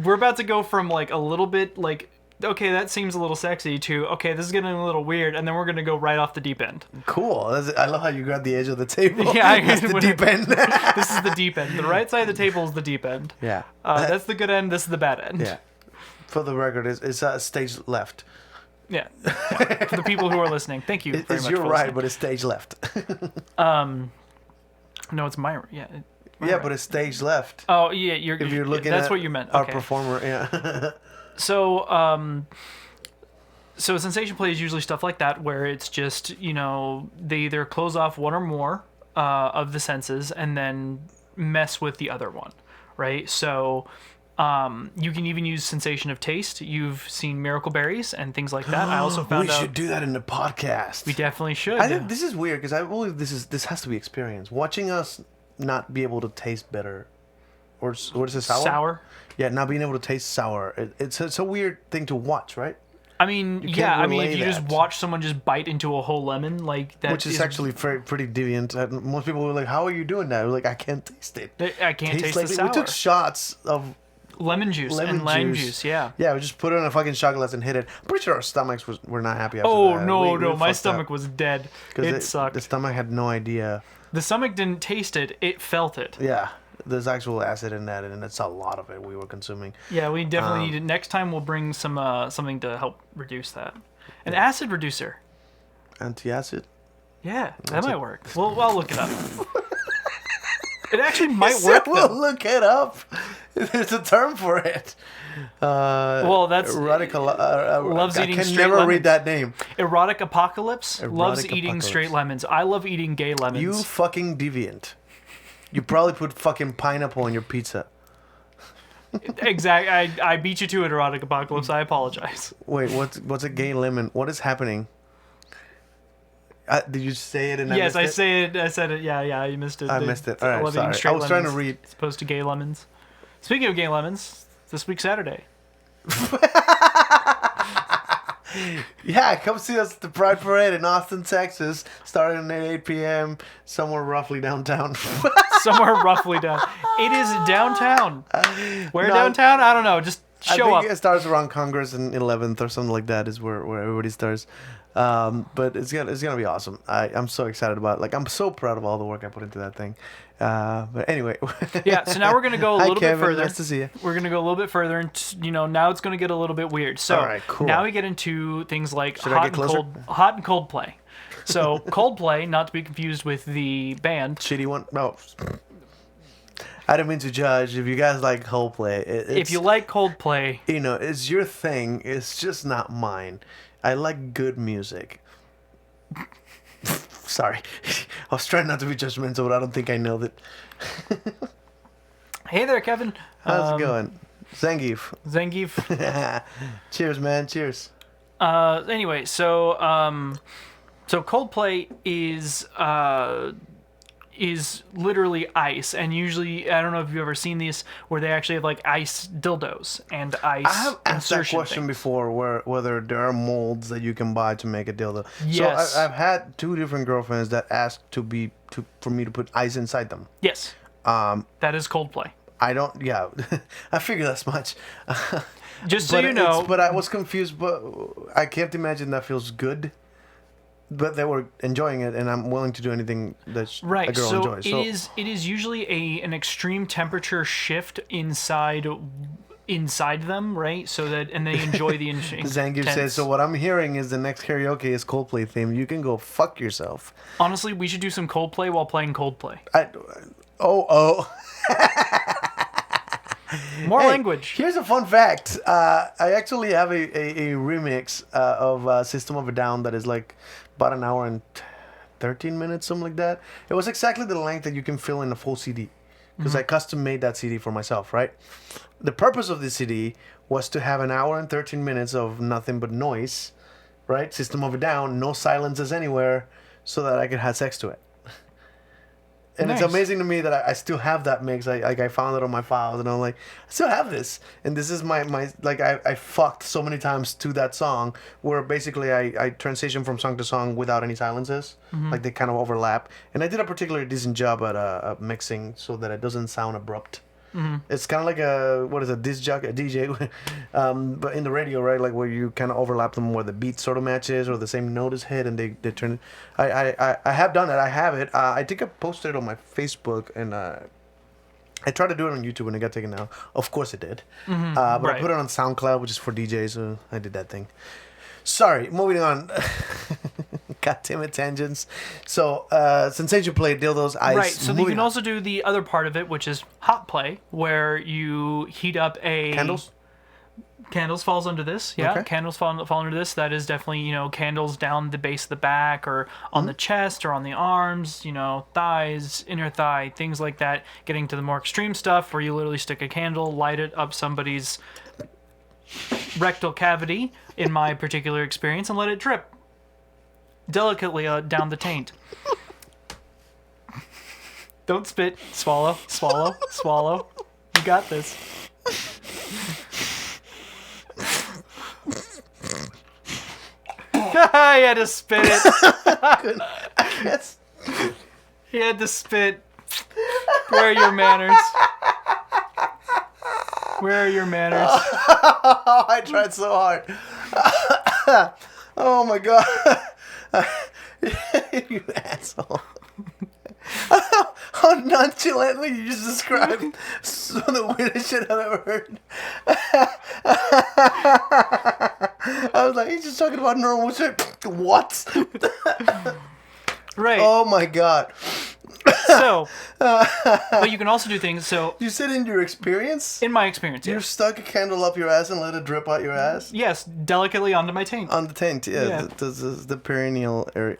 we're about to go from like a little bit like, okay, that seems a little sexy, to okay, this is getting a little weird, and then we're gonna go right off the deep end. Cool. I love how you grabbed the edge of the table. Yeah, That's the deep end. This is the deep end. The right side of the table is the deep end. Yeah. That's the good end. This is the bad end. Yeah. For the record, it's stage left. Yeah. For the people who are listening, thank you very It's much. your for right, listening. but it's stage left. No, it's my yeah. Yeah, but it's stage left. Oh yeah, If you're looking that's at what you meant. our Okay. performer, yeah. So So sensation play is usually stuff like that, where it's just, they either close off one or more of the senses and then mess with the other one, right? So you can even use sensation of taste. You've seen miracle berries and things like that. I also found we out should do that in the podcast. we definitely should. I think this is weird because I believe this has to be experience. Watching us not be able to taste bitter, or what is it, sour? Sour. Yeah, not being able to taste sour. It's a weird thing to watch, right? I mean, can't yeah. I mean, if relay you just that. watch someone just bite into a whole lemon, like that, Which is actually pretty deviant. Most people were like, "How are you doing that?" We're like, "I can't taste it. I can't taste the like sour. We took shots of lemon juice and lime juice. Yeah. Yeah, we just put it in a fucking shot glass and hit it. I'm pretty sure our stomachs were not happy after Oh that. no, We no, my fucked stomach up. was dead. It sucked. The stomach had no idea. The stomach didn't taste it; it felt it. Yeah, there's actual acid in that, and it's a lot of it we were consuming. Yeah, we definitely need it. Next time we'll bring something to help reduce that. An acid reducer. Anti-acid? Yeah, that might work. Well, I'll look it up. It actually might work. We'll Though. look it up. There's a term for it. Well, that's Radical. loves I eating can straight never lemons. read that name. Erotic apocalypse loves Erotic eating apocalypse. straight lemons. I love eating gay lemons. You fucking deviant. You probably put fucking pineapple on your pizza. Exactly. I beat you to it, erotic apocalypse. I apologize. Wait, what's a gay lemon? What is happening? Did you say it? And Yes, I I missed it? say it. I said it. Yeah, you missed it. I missed it. All right, love eating sorry. straight I was trying to lemons read. as opposed to gay lemons. Speaking of gay lemons, this week Saturday. Yeah, come see us at the Pride Parade in Austin, Texas, starting at 8 p.m. somewhere roughly downtown. Somewhere roughly down. It is downtown. Where No, downtown? I don't know. Just show I up. think it starts around Congress and 11th or something like that is where everybody starts. But it's gonna be awesome. I'm so excited about it. Like, I'm so proud of all the work I put into that thing. But anyway. Yeah, so now we're going to go a little Kevin, bit further. nice to see you. We're going to go a little bit further, and now it's going to get a little bit weird. So All right, cool. now we get into things like Should I get closer? hot and cold play. So Coldplay, not to be confused with the band. Shitty one? No. I didn't mean to judge. If you guys like Coldplay, If you like Coldplay, it's your thing. It's just not mine. I like good music. Sorry. I was trying not to be judgmental, but I don't think I nailed it. hey there, Kevin. How's it going? Zangief. Zangief. Cheers, man. Cheers. Anyway, so Coldplay is literally ice, and usually I don't know if you've ever seen these where they actually have like ice dildos and ice I have asked that insertion question things. before, whether there are molds that you can buy to make a dildo. Yes. So I've had 2 different girlfriends that asked for me to put ice inside them. Yes. That is Coldplay. I don't. Yeah, I figured as much. Just so you know. But I was confused. But I can't imagine that feels good. But they were enjoying it, and I'm willing to do anything that Right, a girl so enjoys. So it is usually an extreme temperature shift inside them, right? So that and they enjoy the Zangief says, so what I'm hearing is the next karaoke is Coldplay theme. You can go fuck yourself. Honestly, we should do some Coldplay while playing Coldplay. Oh. More Hey, language. Here's a fun fact. I actually have a remix of System of a Down that is like about an hour and 13 minutes, something like that. It was exactly the length that you can fill in a full CD. Because I custom made that CD for myself, right? The purpose of the CD was to have an hour and 13 minutes of nothing but noise, right? System of a Down, no silences anywhere, so that I could have sex to it. And Nice. it's amazing to me that I still have that mix. I found it on my files, and I'm like, I still have this. And this is my like I fucked so many times to that song, where basically I transition from song to song without any silences, like they kind of overlap. And I did a particularly decent job at mixing so that it doesn't sound abrupt. It's kind of like a disc jockey, a DJ, but in the radio, right? Like where you kind of overlap them where the beat sort of matches or the same note is hit and they turn it. I have done it. I have it. I think I posted it on my Facebook and I tried to do it on YouTube and it got taken down. Of course it did. But I Right. put it on SoundCloud, which is for DJs, so I did that thing. Sorry, moving on. God damn it, tangents. So, Sensation Play, dildos, ice. Right, so you moving can on. also do the other part of it, which is hot play, where you heat up a... Candles? Candles falls under this. Yeah, Okay. candles fall under this. That is definitely, candles down the base of the back or on the chest or on the arms, thighs, inner thigh, things like that. Getting to the more extreme stuff where you literally stick a candle, light it up somebody's rectal cavity, in my particular experience, and let it drip delicately down the taint. Don't spit. Swallow. Swallow. Swallow. You got this. He had to spit it. Yes. He had to spit. Where are your manners? Where are your manners? I tried so hard. Oh my god. You asshole. How nonchalantly you just described some of the weirdest shit I've ever heard. I was like, he's just talking about normal shit. What? Right. Oh my god. So, but you can also do things. So, You said in your experience? in my experience, You yes. stuck a candle up your ass and let it drip out your ass? Yes, delicately onto my taint. On the taint, yeah. Yeah. The perineal area.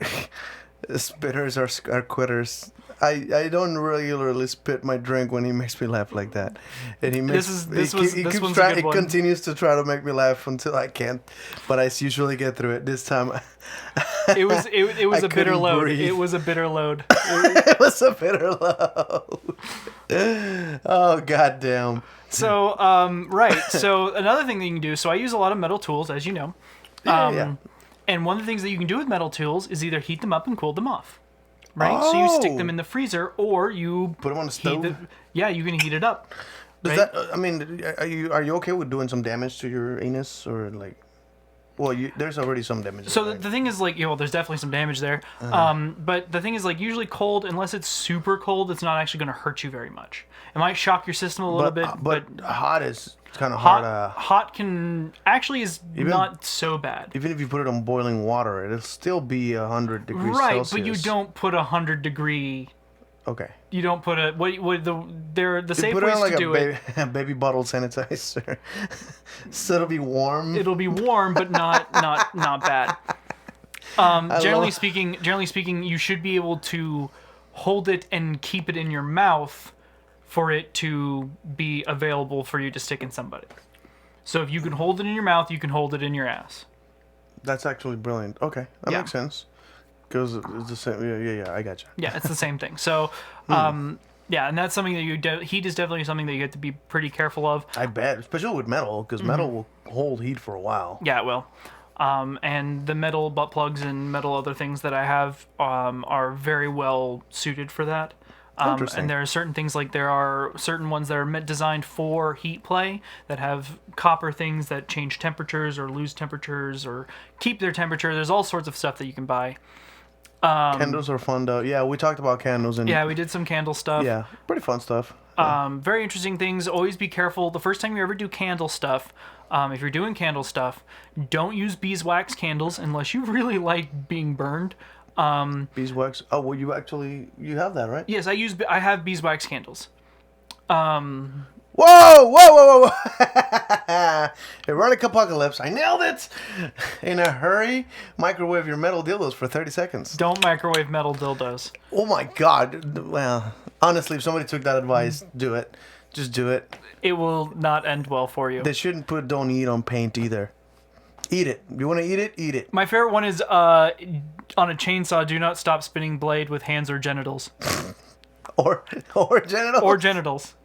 Spitters are quitters. I don't regularly spit my drink when he makes me laugh like that, and he makes This one's a good he one. continues to try to make me laugh until I can't, but I usually get through it. This time, It was I a bitter couldn't load. breathe. It was a bitter load. it was a bitter load. Oh goddamn! So, right. So another thing that you can do. So I use a lot of metal tools, as you know. Yeah. And one of the things that you can do with metal tools is either heat them up and cool them off. Right? So you stick them in the freezer, or you Put them on the heat stove. yeah, you can heat it up. Does right? that? I mean, are you okay with doing some damage to your anus or like? Well, there's already some damage. So there, right? the thing is, like, there's definitely some damage there. But the thing is, like, usually cold, unless it's super cold, it's not actually going to hurt you very much. It might shock your system a little bit, but hot is kind of hot, hard. hot can actually is Even- not so bad. Even if you put it on boiling water, it'll still be 100 degrees Right, Celsius. but you don't put 100-degree. Okay. You don't put a the You safe put it ways on like to do it. a baby bottle sanitizer, so it'll be warm. It'll be warm, but not bad. Generally speaking, you should be able to hold it and keep it in your mouth for it to be available for you to stick in somebody. So if you can hold it in your mouth, you can hold it in your ass. That's actually brilliant. Okay, that Yeah. makes sense. Because it's the same. Yeah, I gotcha. Yeah, it's the same thing. So, yeah, and that's something that heat is definitely something that you have to be pretty careful of. I bet, especially with metal, because metal will hold heat for a while. Yeah, it will. And the metal butt plugs and metal other things that I have are very well suited for that. Interesting. And there are certain things, like there are certain ones that are designed for heat play that have copper things that change temperatures or lose temperatures or keep their temperature. There's all sorts of stuff that you can buy. Candles are fun though. Yeah, we talked about candles and Yeah, we did some candle stuff. yeah, pretty fun stuff. Very interesting things. Always be careful. The first time you ever do candle stuff, if you're doing candle stuff, don't use beeswax candles unless you really like being burned. Beeswax. Oh, well, you have that, right? Yes, I have beeswax candles. Whoa! Erotic apocalypse. I nailed it! In a hurry, microwave your metal dildos for 30 seconds. Don't microwave metal dildos. Oh my god. Well, honestly, if somebody took that advice, do it. Just do it. It will not end well for you. They shouldn't put don't eat on paint either. Eat it. You want to eat it? Eat it. My favorite one is on a chainsaw, do not stop spinning blade with hands or genitals. Or genitals. Or genitals.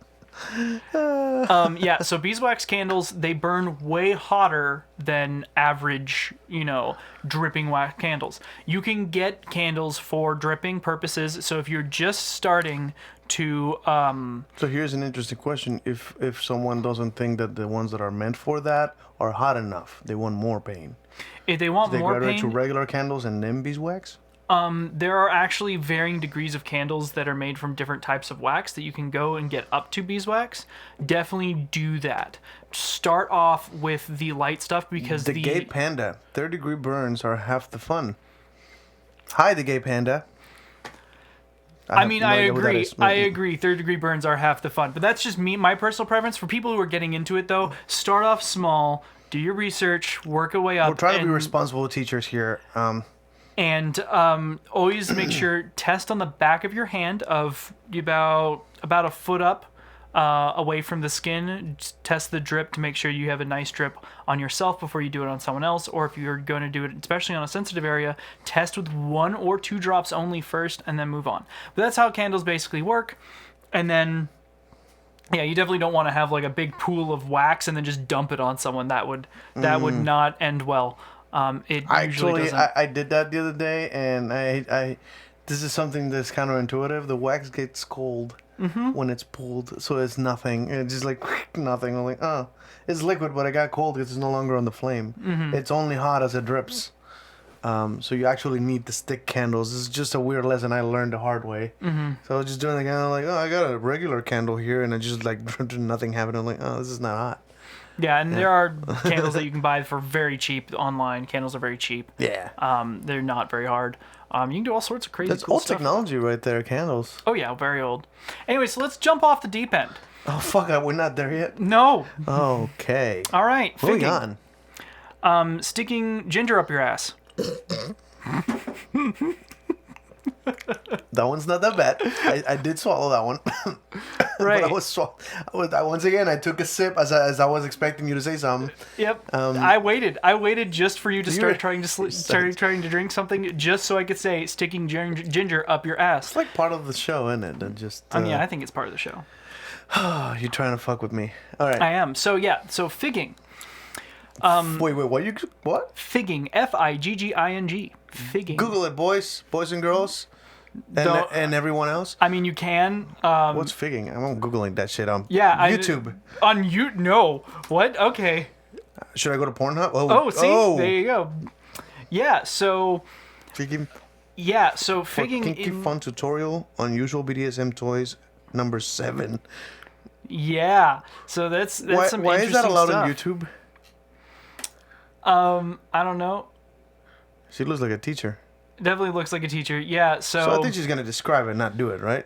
Yeah, so beeswax candles, they burn way hotter than average, dripping wax candles. You can get candles for dripping purposes, so if you're just starting to... So here's an interesting question. If someone doesn't think that the ones that are meant for that are hot enough, they want more pain. If they want They more graduate to pain, regular candles and then beeswax? there are actually varying degrees of candles that are made from different types of wax that you can go and get up to beeswax. Definitely do that. Start off with the light stuff because The gay panda. 3rd-degree burns are half the fun. Hi, the gay panda. I mean, I agree. I agree. Third-degree burns are half the fun, but that's just me, my personal preference. For people who are getting into it, though, start off small, do your research, work your way up. We're trying to be responsible teachers here. And always make sure test on the back of your hand of about a foot up away from the skin. Just test the drip to make sure you have a nice drip on yourself before you do it on someone else. Or if you're going to do it, especially on a sensitive area, test with 1 or 2 drops only first and then move on. But that's how candles basically work. And then, yeah, you definitely don't want to have like a big pool of wax and then just dump it on someone. That would not end well. It usually doesn't. I did that the other day, and I this is something that's counterintuitive. The wax gets cold when it's pulled, so it's nothing. It's just like nothing. I'm like, oh, it's liquid, but it got cold because it's no longer on the flame. It's only hot as it drips. So you actually need the stick candles. This is just a weird lesson I learned the hard way. So I was just doing the candle, like, oh, I got a regular candle here, and I just like nothing happened. I'm like, oh, this is not hot. Yeah, and there are candles that you can buy for very cheap online. Candles are very cheap. Yeah. They're not very hard. You can do all sorts of crazy That's cool old stuff. technology right there, candles. Oh yeah, very old. Anyway, so let's jump off the deep end. Oh, fuck, we're not there yet? No. Okay. All right. Moving on. Sticking ginger up your ass. That one's not that bad. I did swallow that one. Right. But once again, I took a sip as I was expecting you to say something. Yep. I waited just for you to start trying to drink something, just so I could say sticking ginger up your ass. It's like part of the show, isn't it? And just. Yeah, I think it's part of the show. You're trying to fuck with me. All right. I am. So yeah. So figging. Wait. What? Figging. Figging. Figging. Google it, boys and girls, and everyone else. I mean, you can. What's figging? I'm googling that shit on YouTube. No. What? Okay. Should I go to Pornhub? Oh, see, there you go. Yeah. So. Figging. Yeah. So figging. Kinky fun tutorial on usual BDSM toys number 7. Yeah. So that's some interesting stuff. Why is that allowed on YouTube? I don't know. She looks like a teacher. Definitely looks like a teacher. Yeah, So I think she's gonna describe it, not do it, right?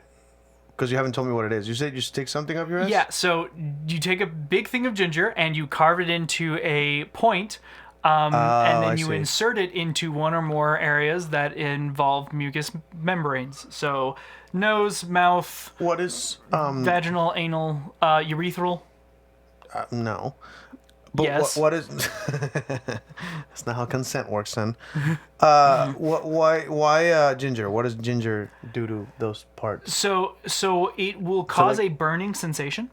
Because you haven't told me what it is. You said you stick something up your ass? Yeah, so you take a big thing of ginger and you carve it into a point, and then you insert it into one or more areas that involve mucous membranes. So nose, mouth. What is vaginal, anal, urethral? No. But yes. What is? That's not how consent works, son. Why ginger? What does ginger do to those parts? So it will cause a burning sensation.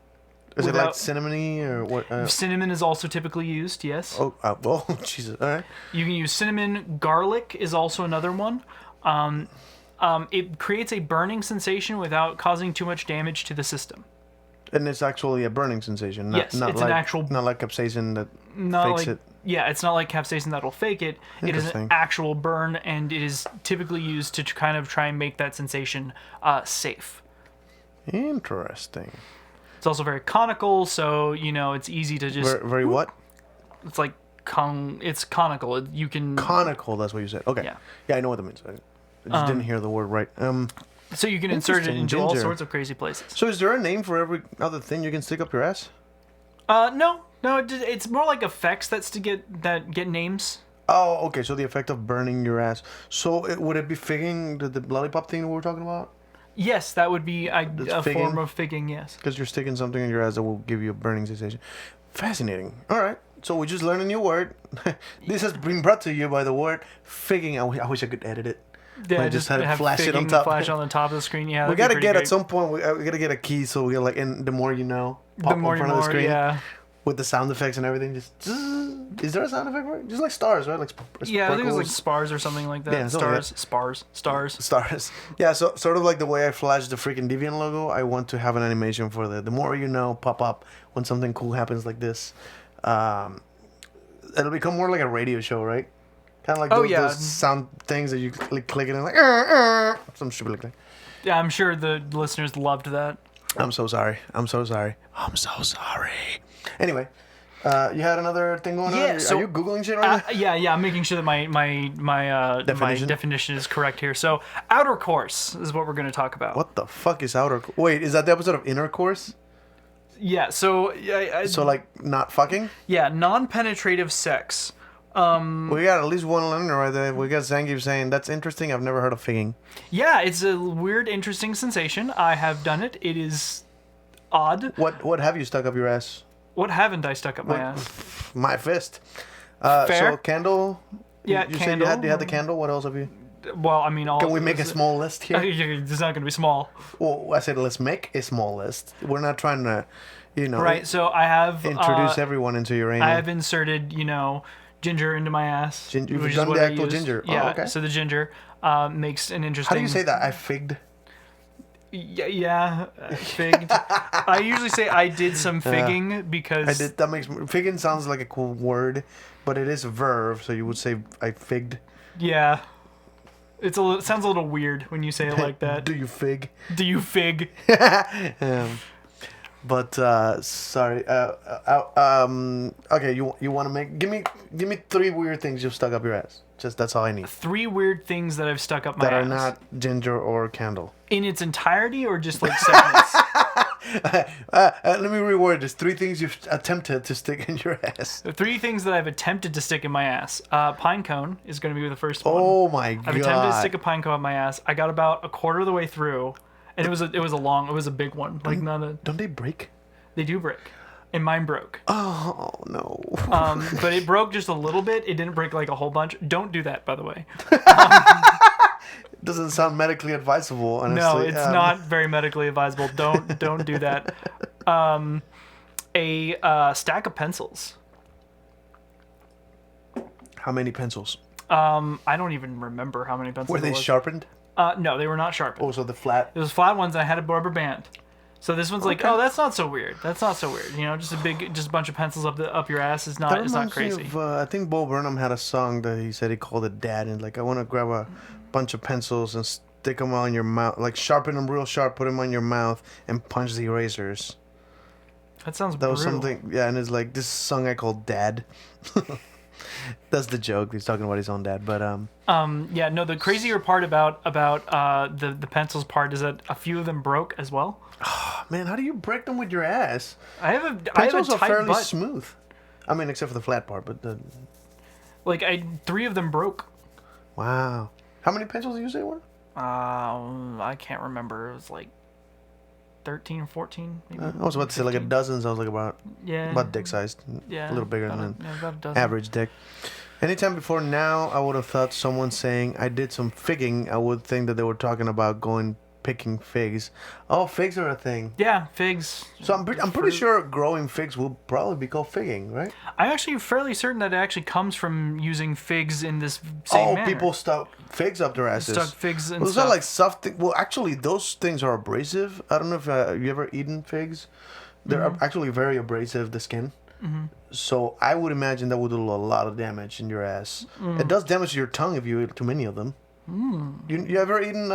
Is it like cinnamon-y or what? Cinnamon is also typically used. Yes. Oh, Jesus! All right. You can use cinnamon. Garlic is also another one. It creates a burning sensation without causing too much damage to the system. And it's actually a burning sensation. Not, yes, not it's like, an actual. Not like capsaicin that fakes it. Yeah, it's not like capsaicin that'll fake it. It is an actual burn, and it is typically used to kind of try and make that sensation safe. Interesting. It's also very conical, so it's easy to just. Very what? It's like it's conical. You can. Conical. That's what you said. Okay. Yeah, I know what that means. I just didn't hear the word right. So you can insert it into all sorts of crazy places. So is there a name for every other thing you can stick up your ass? No, it's more like effects that get names. Oh, okay. So the effect of burning your ass. So would it be figging the lollipop thing we were talking about? Yes, that would be a form of figging. Yes. Because you're sticking something in your ass that will give you a burning sensation. Fascinating. All right. So we just learned a new word. This has been brought to you by the word figging. I wish I could edit it. Yeah, I just had it flash it on top. Flash on the top of the screen. Yeah, we gotta get at some point. We gotta get a key so we get like in the more you know. Pop the more in front you know. Of the screen Yeah. With the sound effects and everything, just is there a sound effect for it? Just like stars, right? Like yeah, I think it was like spars or something like that. Yeah, stars. Yeah, so sort of like the way I flashed the freaking Deviant logo. I want to have an animation for the more you know pop up when something cool happens like this. It'll become more like a radio show, right? Kind of like those sound things that you click it and like some stupid like that. Yeah, I'm sure the listeners loved that. I'm so sorry. Anyway, You had another thing going Yeah, on? so- Are you Googling shit right now? Yeah. I'm making sure that my definition is correct here. So, outer course is what we're going to talk about. What the fuck is outer... Wait, is that the episode of Intercourse? Yeah. So, So, like, not fucking? yeah, non-penetrative sex. We got at least one learner right there. We got Zangief saying, that's interesting, I've never heard of figging. Yeah, it's a weird, interesting sensation. I have done it. It is odd. What have you stuck up your ass? What haven't I stuck up my ass? My fist. Fair. So, candle? Yeah, you candle. said you had the candle? What else have you... Well, I mean, all. Can we make a small list here? It's not going to be small. Well, I said let's make a small list. We're not trying to, Right. So I have introduce everyone into your anal. I have inserted, ginger into my ass. Ginger. You've which is done what the I actual use. ginger. Yeah. Oh, okay. So the ginger makes an interesting. How do you say that? I figged. Yeah, figged. I usually say I did some figging because I did. That makes figging sounds like a cool word, but it is a verb. So you would say I figged. Yeah. It sounds a little weird when you say it like that. Do you fig? Do you fig? But sorry. Okay. You want to make? Give me 3 weird things you've stuck up your ass. Just that's all I need. 3 weird things that I've stuck up my That ass. are not ginger or candle. In its entirety or just like segments? Let me reword this. 3 things you've attempted to stick in your ass. The 3 things that I've attempted to stick in my ass. Pine cone is going to be the first one. Oh my god! I've attempted to stick a pine cone in my ass. I got about a quarter of the way through, and it was a big one. Like Don't they break? They do break, and mine broke. Oh no! But it broke just a little bit. It didn't break like a whole bunch. Don't do that, by the way. Doesn't sound medically advisable, honestly. No, it's not very medically advisable. Don't do that. A stack of pencils. How many pencils? I don't even remember how many pencils. Were they it was. sharpened? No, they were not sharpened. Oh, so the flat. It was flat ones, and I had a rubber band. So this one's like, oh, that's not so weird. That's not so weird. Just a bunch of pencils up your ass is not crazy. Of, I think Bo Burnham had a song that he said he called it Dad, and like I want to grab a bunch of pencils and stick them on your mouth, like sharpen them real sharp, put them on your mouth, and punch the erasers. That sounds. That was brutal. something, yeah. And it's like this song I called Dad. That's the joke. He's talking about his own dad, but yeah, no. The crazier part about the pencils part is that a few of them broke as well. man, how do you break them with your ass? I have a Pencils are tight fairly butt. smooth. I mean, except for the flat part, but the... Like 3 of them broke. Wow. How many pencils did you say were? I can't remember. It was like 13 or 14, maybe. I was about to say like a dozen. So I was like about dick sized. Yeah, a little bigger about than about a dozen. average dick. Anytime before now, I would have thought someone saying I did some figging. I would think that they were talking about going picking figs. Oh, figs are a thing. Yeah, figs. So I'm pretty sure growing figs will probably be called figging, right? I'm actually fairly certain that it actually comes from using figs in this same manner. People stuck figs up their asses. Stuck figs and Well, it's stuff. not like soft. Well, actually, those things are abrasive. I don't know if you ever eaten figs. They're actually very abrasive. The skin. So I would imagine that would do a lot of damage in your ass. It does damage your tongue if you eat too many of them. You ever eaten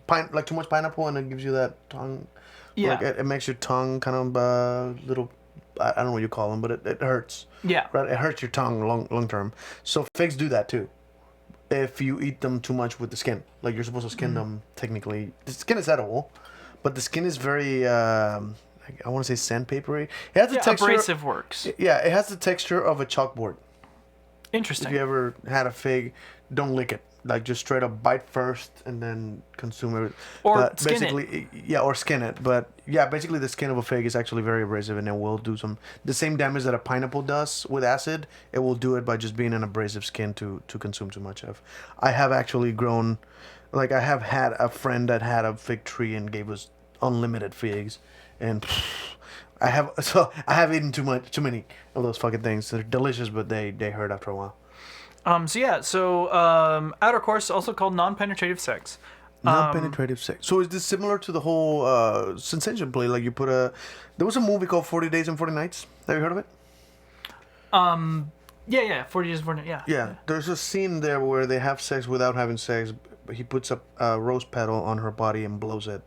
like too much pineapple and it gives you that tongue? Yeah. Like it makes your tongue kind of little. I don't know what you call them, but it hurts. Yeah. Right. It hurts your tongue long term. So figs do that too. If you eat them too much with the skin, like you're supposed to skin them. Technically, the skin is edible, but the skin is very. I want to say sandpapery. It has the texture. Abrasive works. Yeah, it has the texture of a chalkboard. Interesting. If you ever had a fig, don't lick it. Like just straight up bite first and then consume it. Or But skin basically, yeah, or skin it. But yeah, basically the skin of a fig is actually very abrasive and it will do the same damage that a pineapple does with acid. It will do it by just being an abrasive skin to consume too much of. I have actually grown, like I have had a friend that had a fig tree and gave us unlimited figs, and I have eaten too many of those fucking things. They're delicious, but they hurt after a while. So outer course, also called non-penetrative sex. Non-penetrative sex. So is this similar to the whole sensation play? Like you put there was a movie called 40 Days and 40 Nights. Have you heard of it? Yeah, 40 days, 40 nights, Yeah. There's a scene there where they have sex without having sex. But he puts a rose petal on her body and blows it.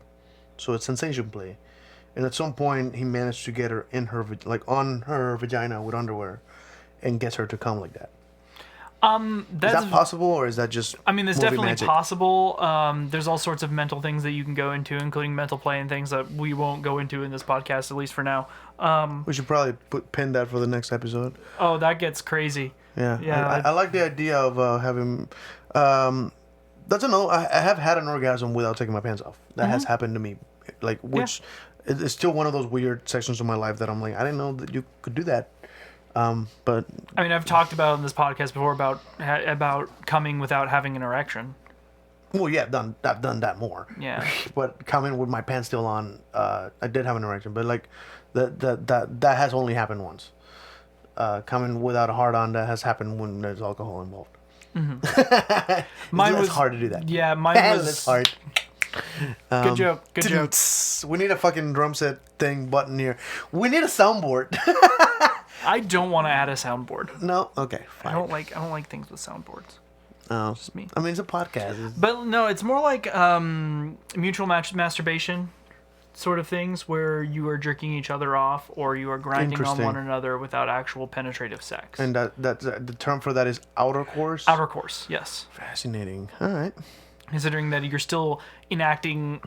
So it's sensation play. and at some point he managed to get her in her on her vagina with underwear, and gets her to come like that. Is that possible, or is that just? I mean, that's movie definitely magic? possible. There's all sorts of mental things that you can go into, including mental play and things that we won't go into in this podcast, at least for now. We should probably pin that for the next episode. Oh, that gets crazy. Yeah, Yeah. I like the idea of having. That's a no. I have had an orgasm without taking my pants off. That has happened to me, like which is still one of those weird sections of my life that I'm like, I didn't know that you could do that. But I mean, I've talked about in this podcast before about coming without having an erection. well, yeah, I've done that more. Yeah. But coming with my pants still on, I did have an erection, but like that has only happened once. Coming without a hard on, that has happened when there's alcohol involved. Mine It's was hard to do that. Yeah, mine was. It's hard. Good joke. Good joke. We need a fucking drum set thing button here. We need a soundboard. I don't want to add a soundboard. No, okay, I fine. don't like things with soundboards. Oh, Just me. I mean, it's a podcast. It's- But no, it's more like mutual masturbation sort of things where you are jerking each other off or you are grinding on Interesting. one another without actual penetrative sex. And that's the term for that is outer course. Outer course, yes. Fascinating. All right. Considering that you're still enacting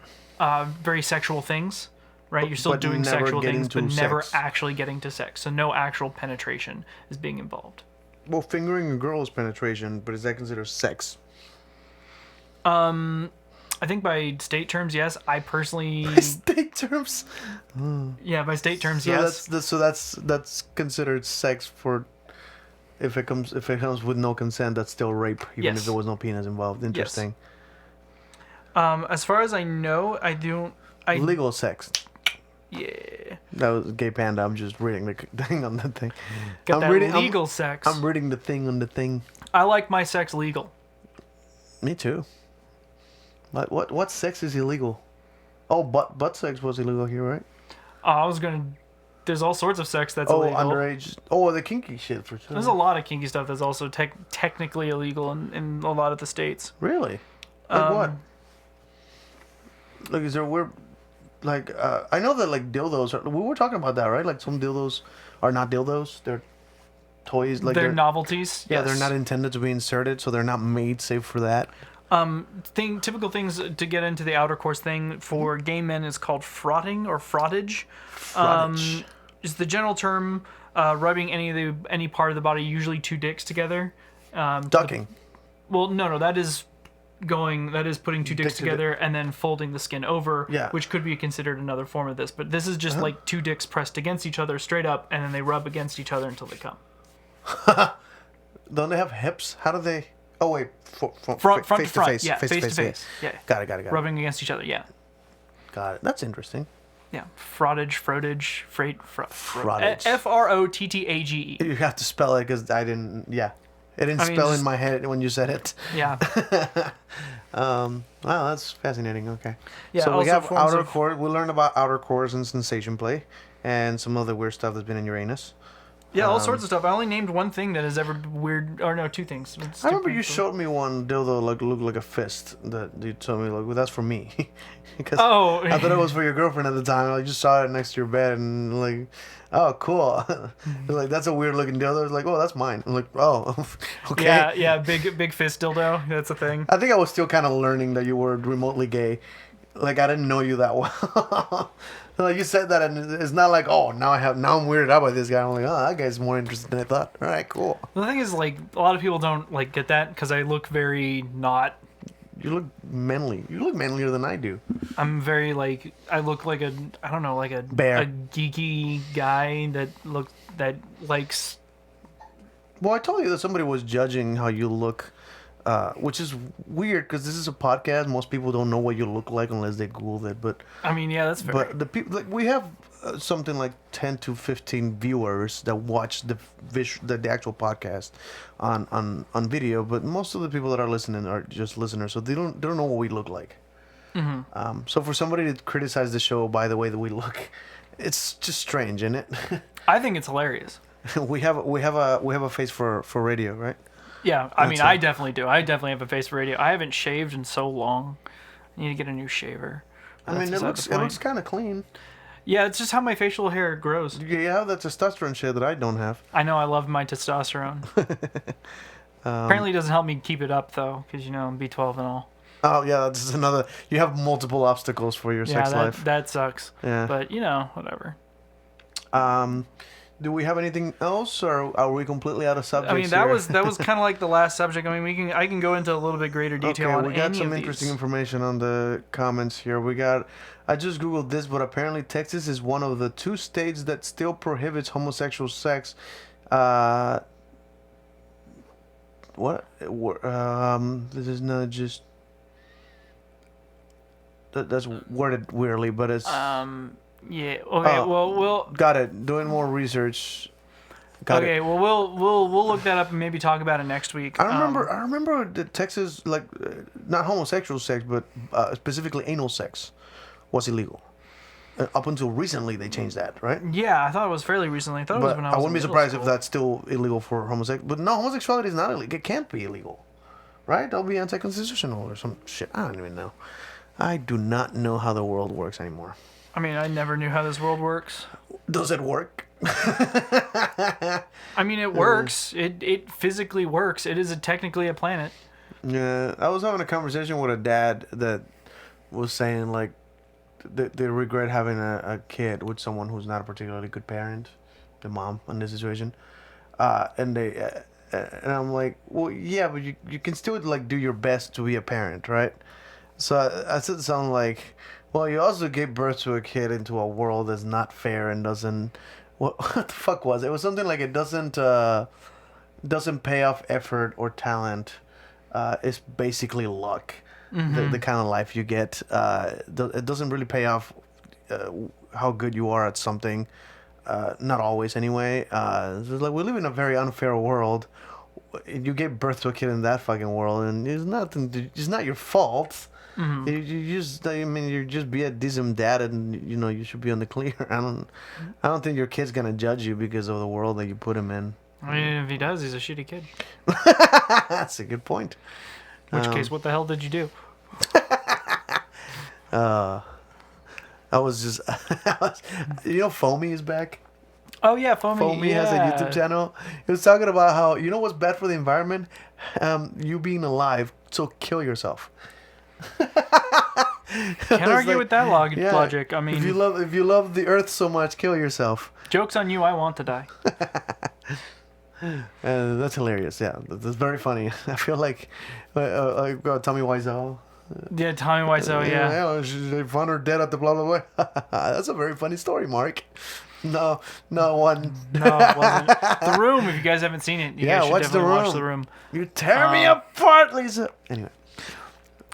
very sexual things, right? You're still but doing never sexual getting things, but to never sex. actually getting to sex. So no actual penetration is being involved. Well, fingering a girl is penetration, but is that considered sex? I think by state terms, yes. I personally, State terms. yeah, by state terms, So yes. that's considered sex for. If it comes with no consent, that's still rape, even Yes. if there was no penis involved. Interesting. As far as I know, I don't. Legal sex. Yeah. That was Gay Panda. I'm just reading the thing on the thing. Got I'm that reading, legal sex. I'm reading the thing on the thing. I like my sex legal. Me too. What sex is illegal? Oh, butt sex was illegal here, right? I was gonna. There's all sorts of sex that's Oh, illegal. underage. Oh, the kinky shit for sure. There's a lot of kinky stuff that's also technically illegal in a lot of the states. Really? Like what? Like, is there weird? Like, I know that like dildos. We were talking about that, right? Like some dildos are not dildos. They're toys. Like They're novelties. Yeah, yes. they're not intended to be inserted, so they're not made safe for that. Typical things to get into the outer course thing for gay men is called frotting or frottage. Frottage. Is the general term rubbing any part of the body, usually two dicks together. Ducking. Well, no, that is putting two dicks together and then folding the skin over, Yeah. which could be considered another form of this. But this is just like two dicks pressed against each other straight up, and then they rub against each other until they come. Don't they have hips? How do they? Oh wait, Front face to front, face, yeah, face face to face, yeah. Got it. Rubbing against each other, yeah. Got it. That's interesting. Yeah, frottage, Frottage. Frottage. You have to spell it because I didn't. Yeah, it didn't I mean, spell just- in my head when you said it. Yeah. Wow, that's fascinating. Okay. Yeah, So we also have forms outer of- core. We learned about outer cores and sensation play, and some other weird stuff that's been in Uranus. Yeah, all sorts of stuff. I only named one thing that is ever weird, or no, two things. It's I remember stupid, you so- showed me one dildo like looked like a fist that you told me like, well, that's for me. Because Oh. I thought it was for your girlfriend at the time. I just saw it next to your bed and like, oh, cool. Like that's a weird looking dildo. I was like, oh, that's mine. I'm like, oh, okay. Yeah, big fist dildo. That's a thing. I think I was still kind of learning that you were remotely gay. Like I didn't know you that well. Like you said that, and it's not like, oh, now I'm weirded out by this guy. I'm like, oh, that guy's more interesting than I thought. All right, cool. The thing is, like, a lot of people don't like get that because I look very not. You look manly. You look manlier than I do. I'm very like I look like a Bear. a geeky guy that likes. Well, I told you that somebody was judging how you look, which is weird because this is a podcast. Most people don't know what you look like unless they Google it. But I mean, yeah, that's fair. the people like we have something like 10 to 15 viewers that watch the actual podcast on video. But most of the people that are listening are just listeners, so they don't know what we look like. Mm-hmm. So for somebody to criticize the show by the way that we look, it's just strange, isn't it? I think it's hilarious. we have a face for radio, right? Yeah, I mean, That's I it. definitely do. I definitely have a face for radio. I haven't shaved in so long. I need to get a new shaver. I mean, That's it beside the looks point. kind of clean. Yeah, it's just how my facial hair grows. You have that testosterone shit that I don't have. I know I love my testosterone. Apparently, it doesn't help me keep it up though, because I'm B12 and all. Oh yeah, that's another. You have multiple obstacles for your sex life. That sucks. Yeah. But whatever. Do we have anything else, or are we completely out of subjects? I mean, that here? was kind of like the last subject. I mean, I can go into a little bit greater detail on we got any some of interesting these. information on the comments here. I just googled this, but apparently Texas is one of the 2 states that still prohibits homosexual sex. What? This is not just. That's worded weirdly, but it's. Yeah. Okay. We'll. Got it. Doing more research. Got Okay. it. Well, we'll look that up and maybe talk about it next week. I remember that Texas, like, not homosexual sex, but specifically anal sex, was illegal. Up until recently, they changed that, right? Yeah, I thought it was fairly recently. I thought it was But when I I was. wouldn't be in middle surprised school. if that's still illegal for homosexual. But no, homosexuality is not illegal. It can't be illegal, right? That'll be anti-constitutional or some shit. I don't even know. I do not know how the world works anymore. I mean, I never knew how this world works. Does it work? I mean, it works. It physically works. It is technically a planet. Yeah, I was having a conversation with a dad that was saying like they regret having a kid with someone who's not a particularly good parent, the mom in this situation, and I'm like, well, yeah, but you can still like do your best to be a parent, right? So I said something like, well, you also gave birth to a kid into a world that's not fair and doesn't. What the fuck was it? It was something like it doesn't pay off effort or talent. It's basically luck. The kind of life you get. It doesn't really pay off how good you are at something. Not always, anyway. It's like we live in a very unfair world. You gave birth to a kid in that fucking world, and it's not your fault. You just be a decent dad, and you should be on the clear. I don't think your kid's gonna judge you because of the world that you put him in. I mean, if he does, he's a shitty kid. That's a good point. In which case, what the hell did you do? I was just, Foamy is back. Oh yeah, Foamy. Foamy has a YouTube channel. He was talking about how what's bad for the environment, you being alive. So kill yourself. Can't argue with that logic. I mean, if you love the earth so much, kill yourself. Joke's on you. I want to die. That's hilarious. Yeah, that's very funny. I feel like Tommy Wiseau. Yeah, Tommy Wiseau. Yeah. They found her dead at the blah blah blah. That's a very funny story, Mark. No, one. No, it wasn't. The Room. If you guys haven't seen it, you guys should watch definitely watch The Room. You tear me apart, Lisa. Anyway,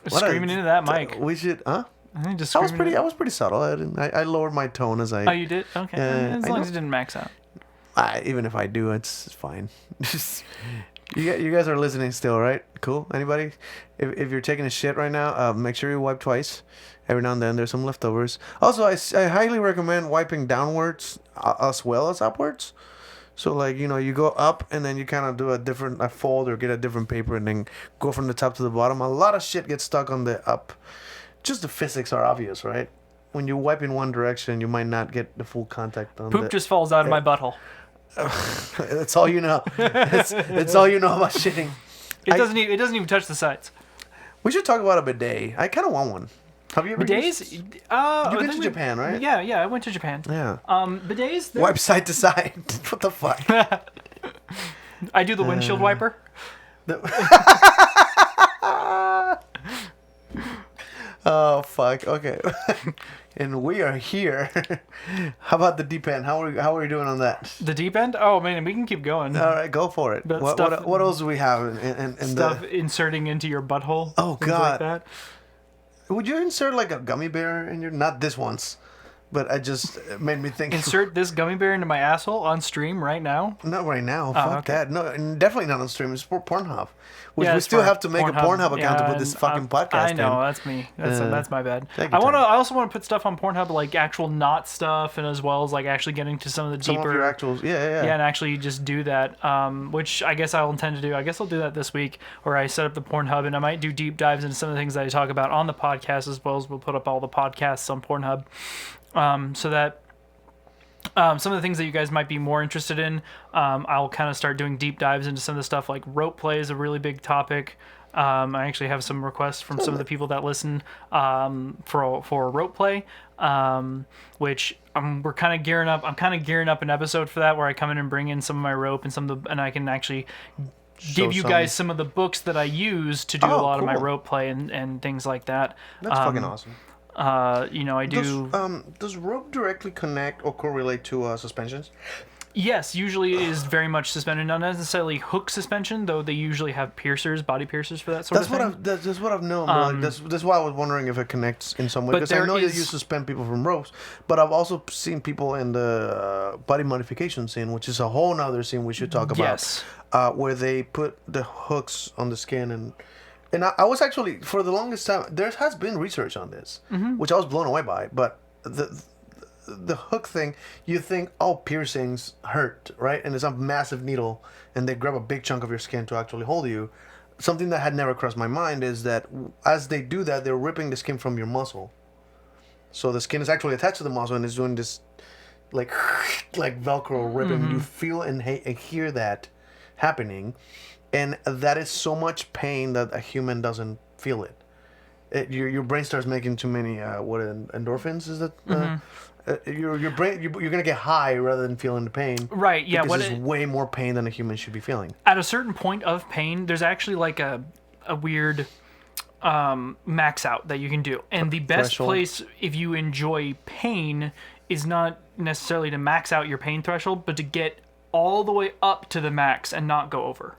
Screaming into that mic. We should, huh? I think just I was screaming pretty into- subtle. I lowered my tone as I. Oh, you did? Okay. As I long know. as it didn't max out. Even if I do, it's fine. You guys are listening still, right? Cool. Anybody? If you're taking a shit right now, make sure you wipe twice. Every now and then, there's some leftovers. Also, I highly recommend wiping downwards as well as upwards. So, like, you go up and then you kind of do a fold or get a different paper and then go from the top to the bottom. A lot of shit gets stuck on the up. Just the physics are obvious, right? When you wipe in one direction, you might not get the full contact on Poop just falls out of my butthole. That's all you know. It's all you know about shitting. It doesn't even touch the sides. We should talk about a bidet. I kind of want one. Have you ever Bidets? used? You've been to Japan, right? Yeah, I went to Japan. Yeah. Bidets? they're- Wipe side to side. What the fuck? I do the windshield wiper. Oh fuck. Okay. And we are here. How about the deep end? How are we doing on that? The deep end? Oh man, we can keep going. All right, go for it. But What else do we have in Stuff the? inserting into your butthole. Oh, things God. Like that. Would you insert like a gummy bear in your? Not this once, but I just it made me think. Insert this gummy bear into my asshole on stream right now. Not right now. Fuck okay. that. No, and definitely not on stream. It's for Pornhub. Which Yeah, we it's still for have to make a Pornhub account to put this and, fucking podcast I know, in. that's me. That's my bad. take your time. I also want to put stuff on Pornhub, like actual not stuff, and as well as like actually getting to some of the Some deeper. of your actuals. Yeah. Yeah, and actually just do that, which I guess I'll intend to do. I guess I'll do that this week, where I set up the Pornhub, and I might do deep dives into some of the things that I talk about on the podcast, as well as we'll put up all the podcasts on Pornhub, so that Some of the things that you guys might be more interested in, I'll kind of start doing deep dives into some of the stuff. Like rope play is a really big topic. I actually have some requests from some of the people that listen for rope play, which we're kind of gearing up. I'm kind of gearing up an episode for that where I come in and bring in some of my rope and I can actually give you guys some of the books that I use to do a lot of my rope play and things like that. That's fucking awesome. I do. Does rope directly connect or correlate to suspensions? Yes, usually it is very much suspended, not necessarily hook suspension, though they usually have piercers, body piercers for that sort of thing. That's what I've known. Like, that's why I was wondering if it connects in some way. Because I know that you suspend people from ropes, but I've also seen people in the body modification scene, which is a whole nother scene we should talk about. Yes. Where they put the hooks on the skin and I was actually, for the longest time, there has been research on this, which I was blown away by. But the hook thing, you think, oh, piercings hurt, right? And it's a massive needle, and they grab a big chunk of your skin to actually hold you. Something that had never crossed my mind is that as they do that, they're ripping the skin from your muscle. So the skin is actually attached to the muscle and is doing this, like Velcro ripping. You feel and hear that happening. And that is so much pain that a human doesn't feel it. Your brain starts making too many endorphins. Is that your brain? You're gonna get high rather than feeling the pain. Right. Yeah. Because it's way more pain than a human should be feeling. At a certain point of pain, there's actually like a weird max out that you can do, and the best Threshold. place if you enjoy pain is not necessarily to max out your pain threshold, but to get all the way up to the max and not go over.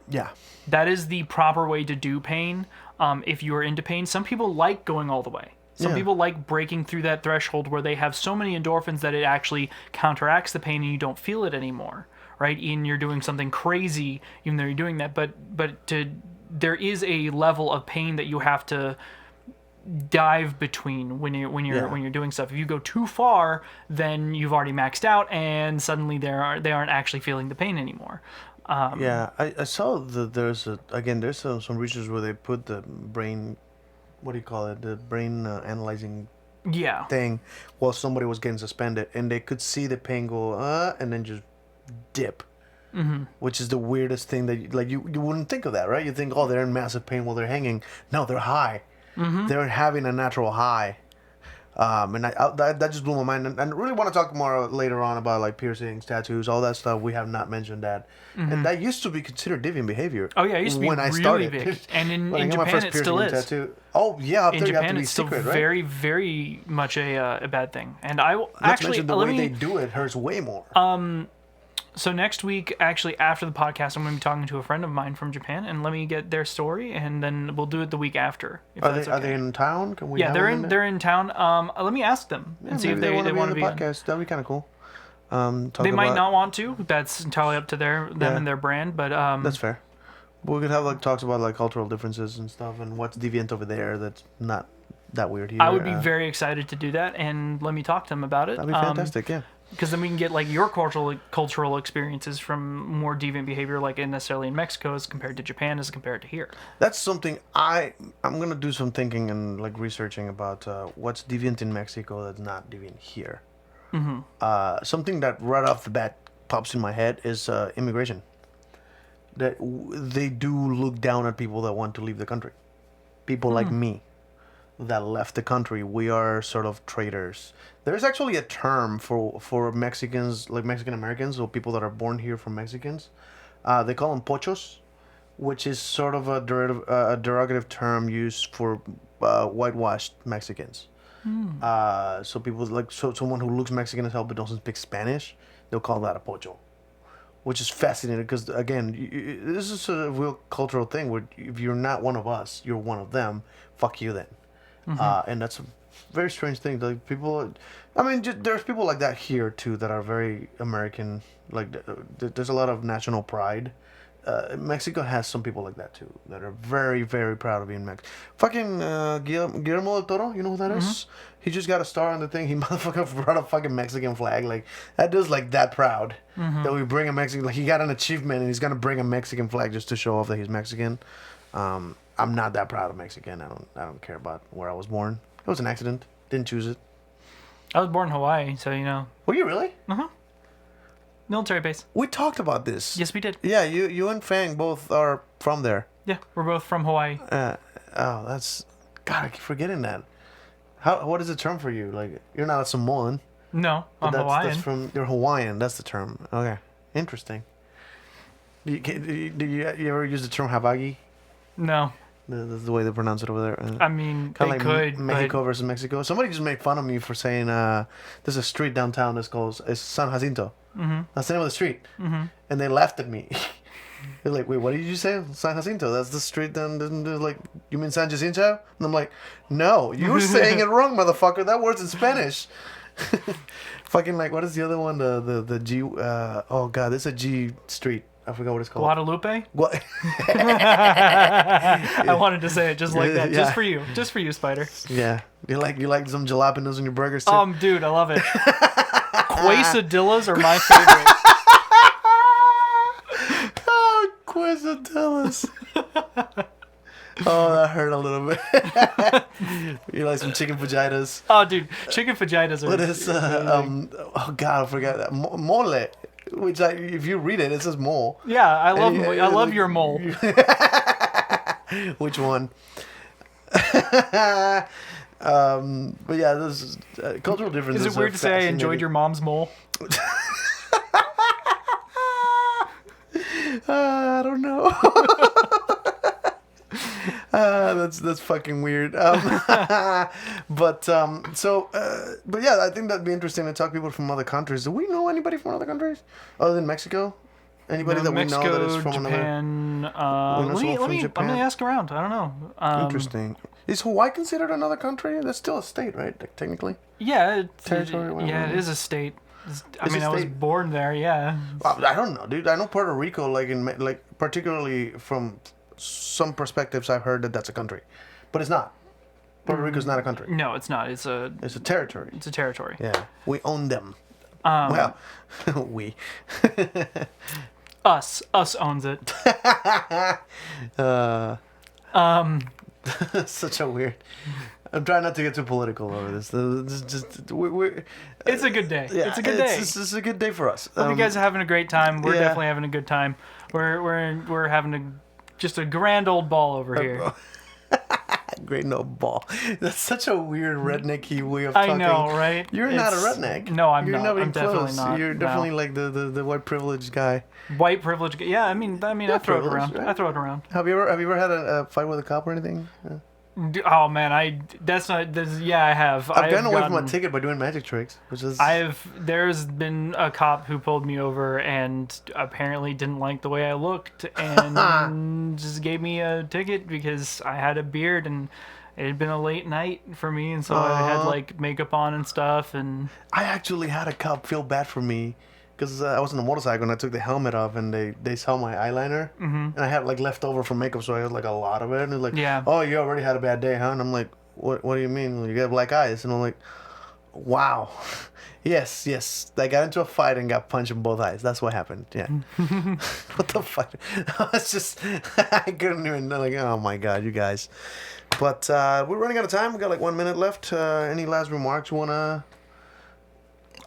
Yeah. That is the proper way to do pain. If you are into pain, some people like going all the way. Some people like breaking through that threshold where they have so many endorphins that it actually counteracts the pain and you don't feel it anymore, right? And you're doing something crazy even though you're doing that. But there is a level of pain that you have to dive between when you're doing stuff. If you go too far, then you've already maxed out, and suddenly they aren't actually feeling the pain anymore. I saw that there's some research where they put the brain, what do you call it, the brain analyzing thing while somebody was getting suspended, and they could see the pain go and then just dip, which is the weirdest thing that you wouldn't think of that, right? You think, oh, they're in massive pain while they're hanging. No, they're high. They're having a natural high. And that just blew my mind. And I really want to talk more later on about like piercings, tattoos, all that stuff. We have not mentioned that. And that used to be considered deviant behavior. Oh yeah, it used to be when I really started. big. And in I got my Japan first it still piercing is. Tattoo. Oh yeah, up In there you have Japan to be it's still secret, right? very, very much a bad thing. And I Not to actually mention the way they do it hurts way more. So next week, actually after the podcast, I'm going to be talking to a friend of mine from Japan, and let me get their story, and then we'll do it the week after. If that's okay. Are they in town? Can we? Yeah, have they're them in let me ask them and see if they want to be on on. the podcast. That'd be kind of cool. They might not want to. That's entirely up to them and their brand. But That's fair. But we could have like talks about like cultural differences and stuff, and what's deviant over there that's not that weird here. I would be very excited to do that, and let me talk to them about it. That'd be fantastic. Yeah. Because then we can get like your cultural experiences from more deviant behavior, like necessarily in Mexico as compared to Japan as compared to here. That's something I'm gonna do some thinking and like researching about what's deviant in Mexico that's not deviant here. Something that right off the bat pops in my head is immigration. That they do look down at people that want to leave the country. People like me that left the country. We are sort of traitors. There's actually a term for Mexicans, like Mexican Americans, or people that are born here from Mexicans. They call them pochos, which is sort of a derogative term used for whitewashed Mexicans. So people like someone who looks Mexican as hell but doesn't speak Spanish, they'll call that a pocho, which is fascinating because again, this is a real cultural thing where if you're not one of us, you're one of them. Fuck you then. And that's a very strange thing. Like people, I mean, there's people like that here too that are very American. Like there's a lot of national pride. Mexico has some people like that too that are very, very proud of being Mexican. Fucking Guillermo del Toro, you know who that is? He just got a star on the thing. He motherfucker brought a fucking Mexican flag. Like that dude's like that proud that we bring a Mexican. Like he got an achievement and he's gonna bring a Mexican flag just to show off that he's Mexican. I'm not that proud of Mexican. I don't care about where I was born. It was an accident. Didn't choose it. I was born in Hawaii, so you know. Were you really? Military base. We talked about this. Yes, we did. Yeah, you and Fang both are from there. Yeah, we're both from Hawaii. Oh, that's... God, I keep forgetting that. What is the term for you? Like, you're not a Samoan. No, I'm Hawaiian. You're Hawaiian. That's the term. Okay, interesting. Do you ever use the term Hawaii? No. That's the way they pronounce it over there. I mean, Kinda they could. Mexico versus Mexico. Somebody just made fun of me for saying there's a street downtown that's called San Jacinto. Mm-hmm. That's the name of the street. Mm-hmm. And they laughed at me. They're like, wait, what did you say? San Jacinto. That's the street. Then they're like, you mean San Jacinto? And I'm like, no, you're saying it wrong, motherfucker. That word's in Spanish. Fucking like, what is the other one? The G. Oh god, there's a G street. I forgot what it's called. Guadalupe? What? I wanted to say it just like that. Yeah. Just for you. Just for you, Spider. Yeah. You like some jalapenos in your burgers too? Dude, I love it. Quesadillas are my favorite. Oh, quesadillas. Oh, that hurt a little bit. You like some chicken fajitas? Oh, dude, chicken fajitas are... What is, oh god, I forgot that. Mole. Which, if you read it, it says mole. Yeah, I love your mole. Which one? But yeah, this is cultural differences. Is it weird to say I enjoyed your mom's mole? I don't know. That's fucking weird. But yeah, I think that'd be interesting to talk to people from other countries. Do we know anybody from other countries other than Mexico? Anybody that Mexico, we know that is from Japan, another? let me ask around. I don't know. Interesting. Is Hawaii considered another country? That's still a state, right? Like, technically. Yeah, Territory. it is a state. I It's a was state. born there. Yeah. Well, I don't know, dude. I know Puerto Rico, like particularly from some perspectives, I've heard that that's a country, but it's not. Puerto Rico's not a country. No, it's not. It's a territory. It's a territory. Yeah, we own them. Well, we. Us owns it. Such a weird. I'm trying not to get too political over this. It's a good day. Yeah, it's a good day. It's a good day for us. Hope you guys are having a great time. We're yeah. definitely having a good time. We're having just a grand old ball over here. Great no ball. That's such a weird rednecky way of talking. I know, right? You're not a redneck. No, I'm You're not. not even I'm definitely close. not. You're definitely like the white privileged guy. White privilege. Yeah, I mean, I throw it around. Right? I throw it around. Have you ever had a fight with a cop or anything? Oh man, I have. I've gotten away from a ticket by doing magic tricks, which is. There's been a cop who pulled me over and apparently didn't like the way I looked and just gave me a ticket because I had a beard and it had been a late night for me, and so I had like makeup on and stuff. And I actually had a cop feel bad for me because I was on a motorcycle and I took the helmet off and they saw my eyeliner and I had like leftover from makeup, so I had like a lot of it. And they're like, yeah. Oh, you already had a bad day, huh? And I'm like, what do you mean? You got black eyes? And I'm like, wow. Yes. I got into a fight and got punched in both eyes. That's what happened. Yeah. What the fuck? It's just, I couldn't even, like, oh my God, you guys. But we're running out of time. We got like 1 minute left. Any last remarks you want to?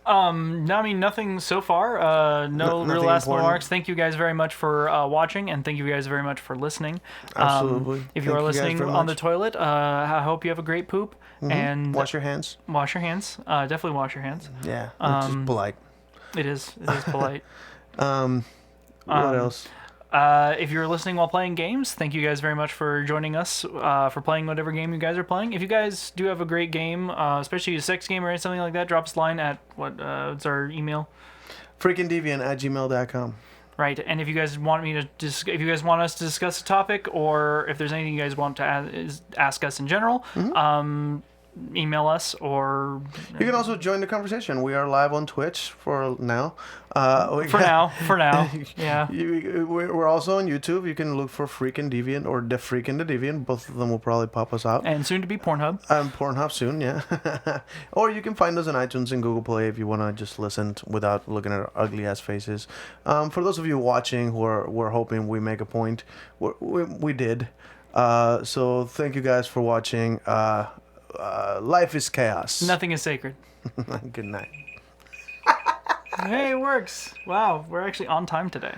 No, I mean, nothing so far. No real last remarks. Thank you guys very much for watching, and thank you guys very much for listening. Absolutely. If you are listening on the toilet, I hope you have a great poop. And wash your hands. Wash your hands. Definitely wash your hands. Yeah, it's just polite. It is polite. What else? If you're listening while playing games, thank you guys very much for joining us, for playing whatever game you guys are playing. If you guys do have a great game, especially a sex game or something like that, drop us a line at what's our email? freakingdeviant@gmail.com. Right, and if you guys want if you guys want us to discuss a topic, or if there's anything you guys want to ask us in general, email us, or you can also join the conversation. We are live on Twitch for now. For now, yeah. We're also on YouTube. You can look for Freak and Deviant or The Freak and the Deviant. Both of them will probably pop us out. And soon to be Pornhub. Pornhub soon, yeah. Or you can find us on iTunes and Google Play if you want to just listen without looking at our ugly ass faces. For those of you watching who are hoping we make a point, we did. So thank you guys for watching. Life is chaos. Nothing is sacred. Good night. Hey, it works. Wow, we're actually on time today.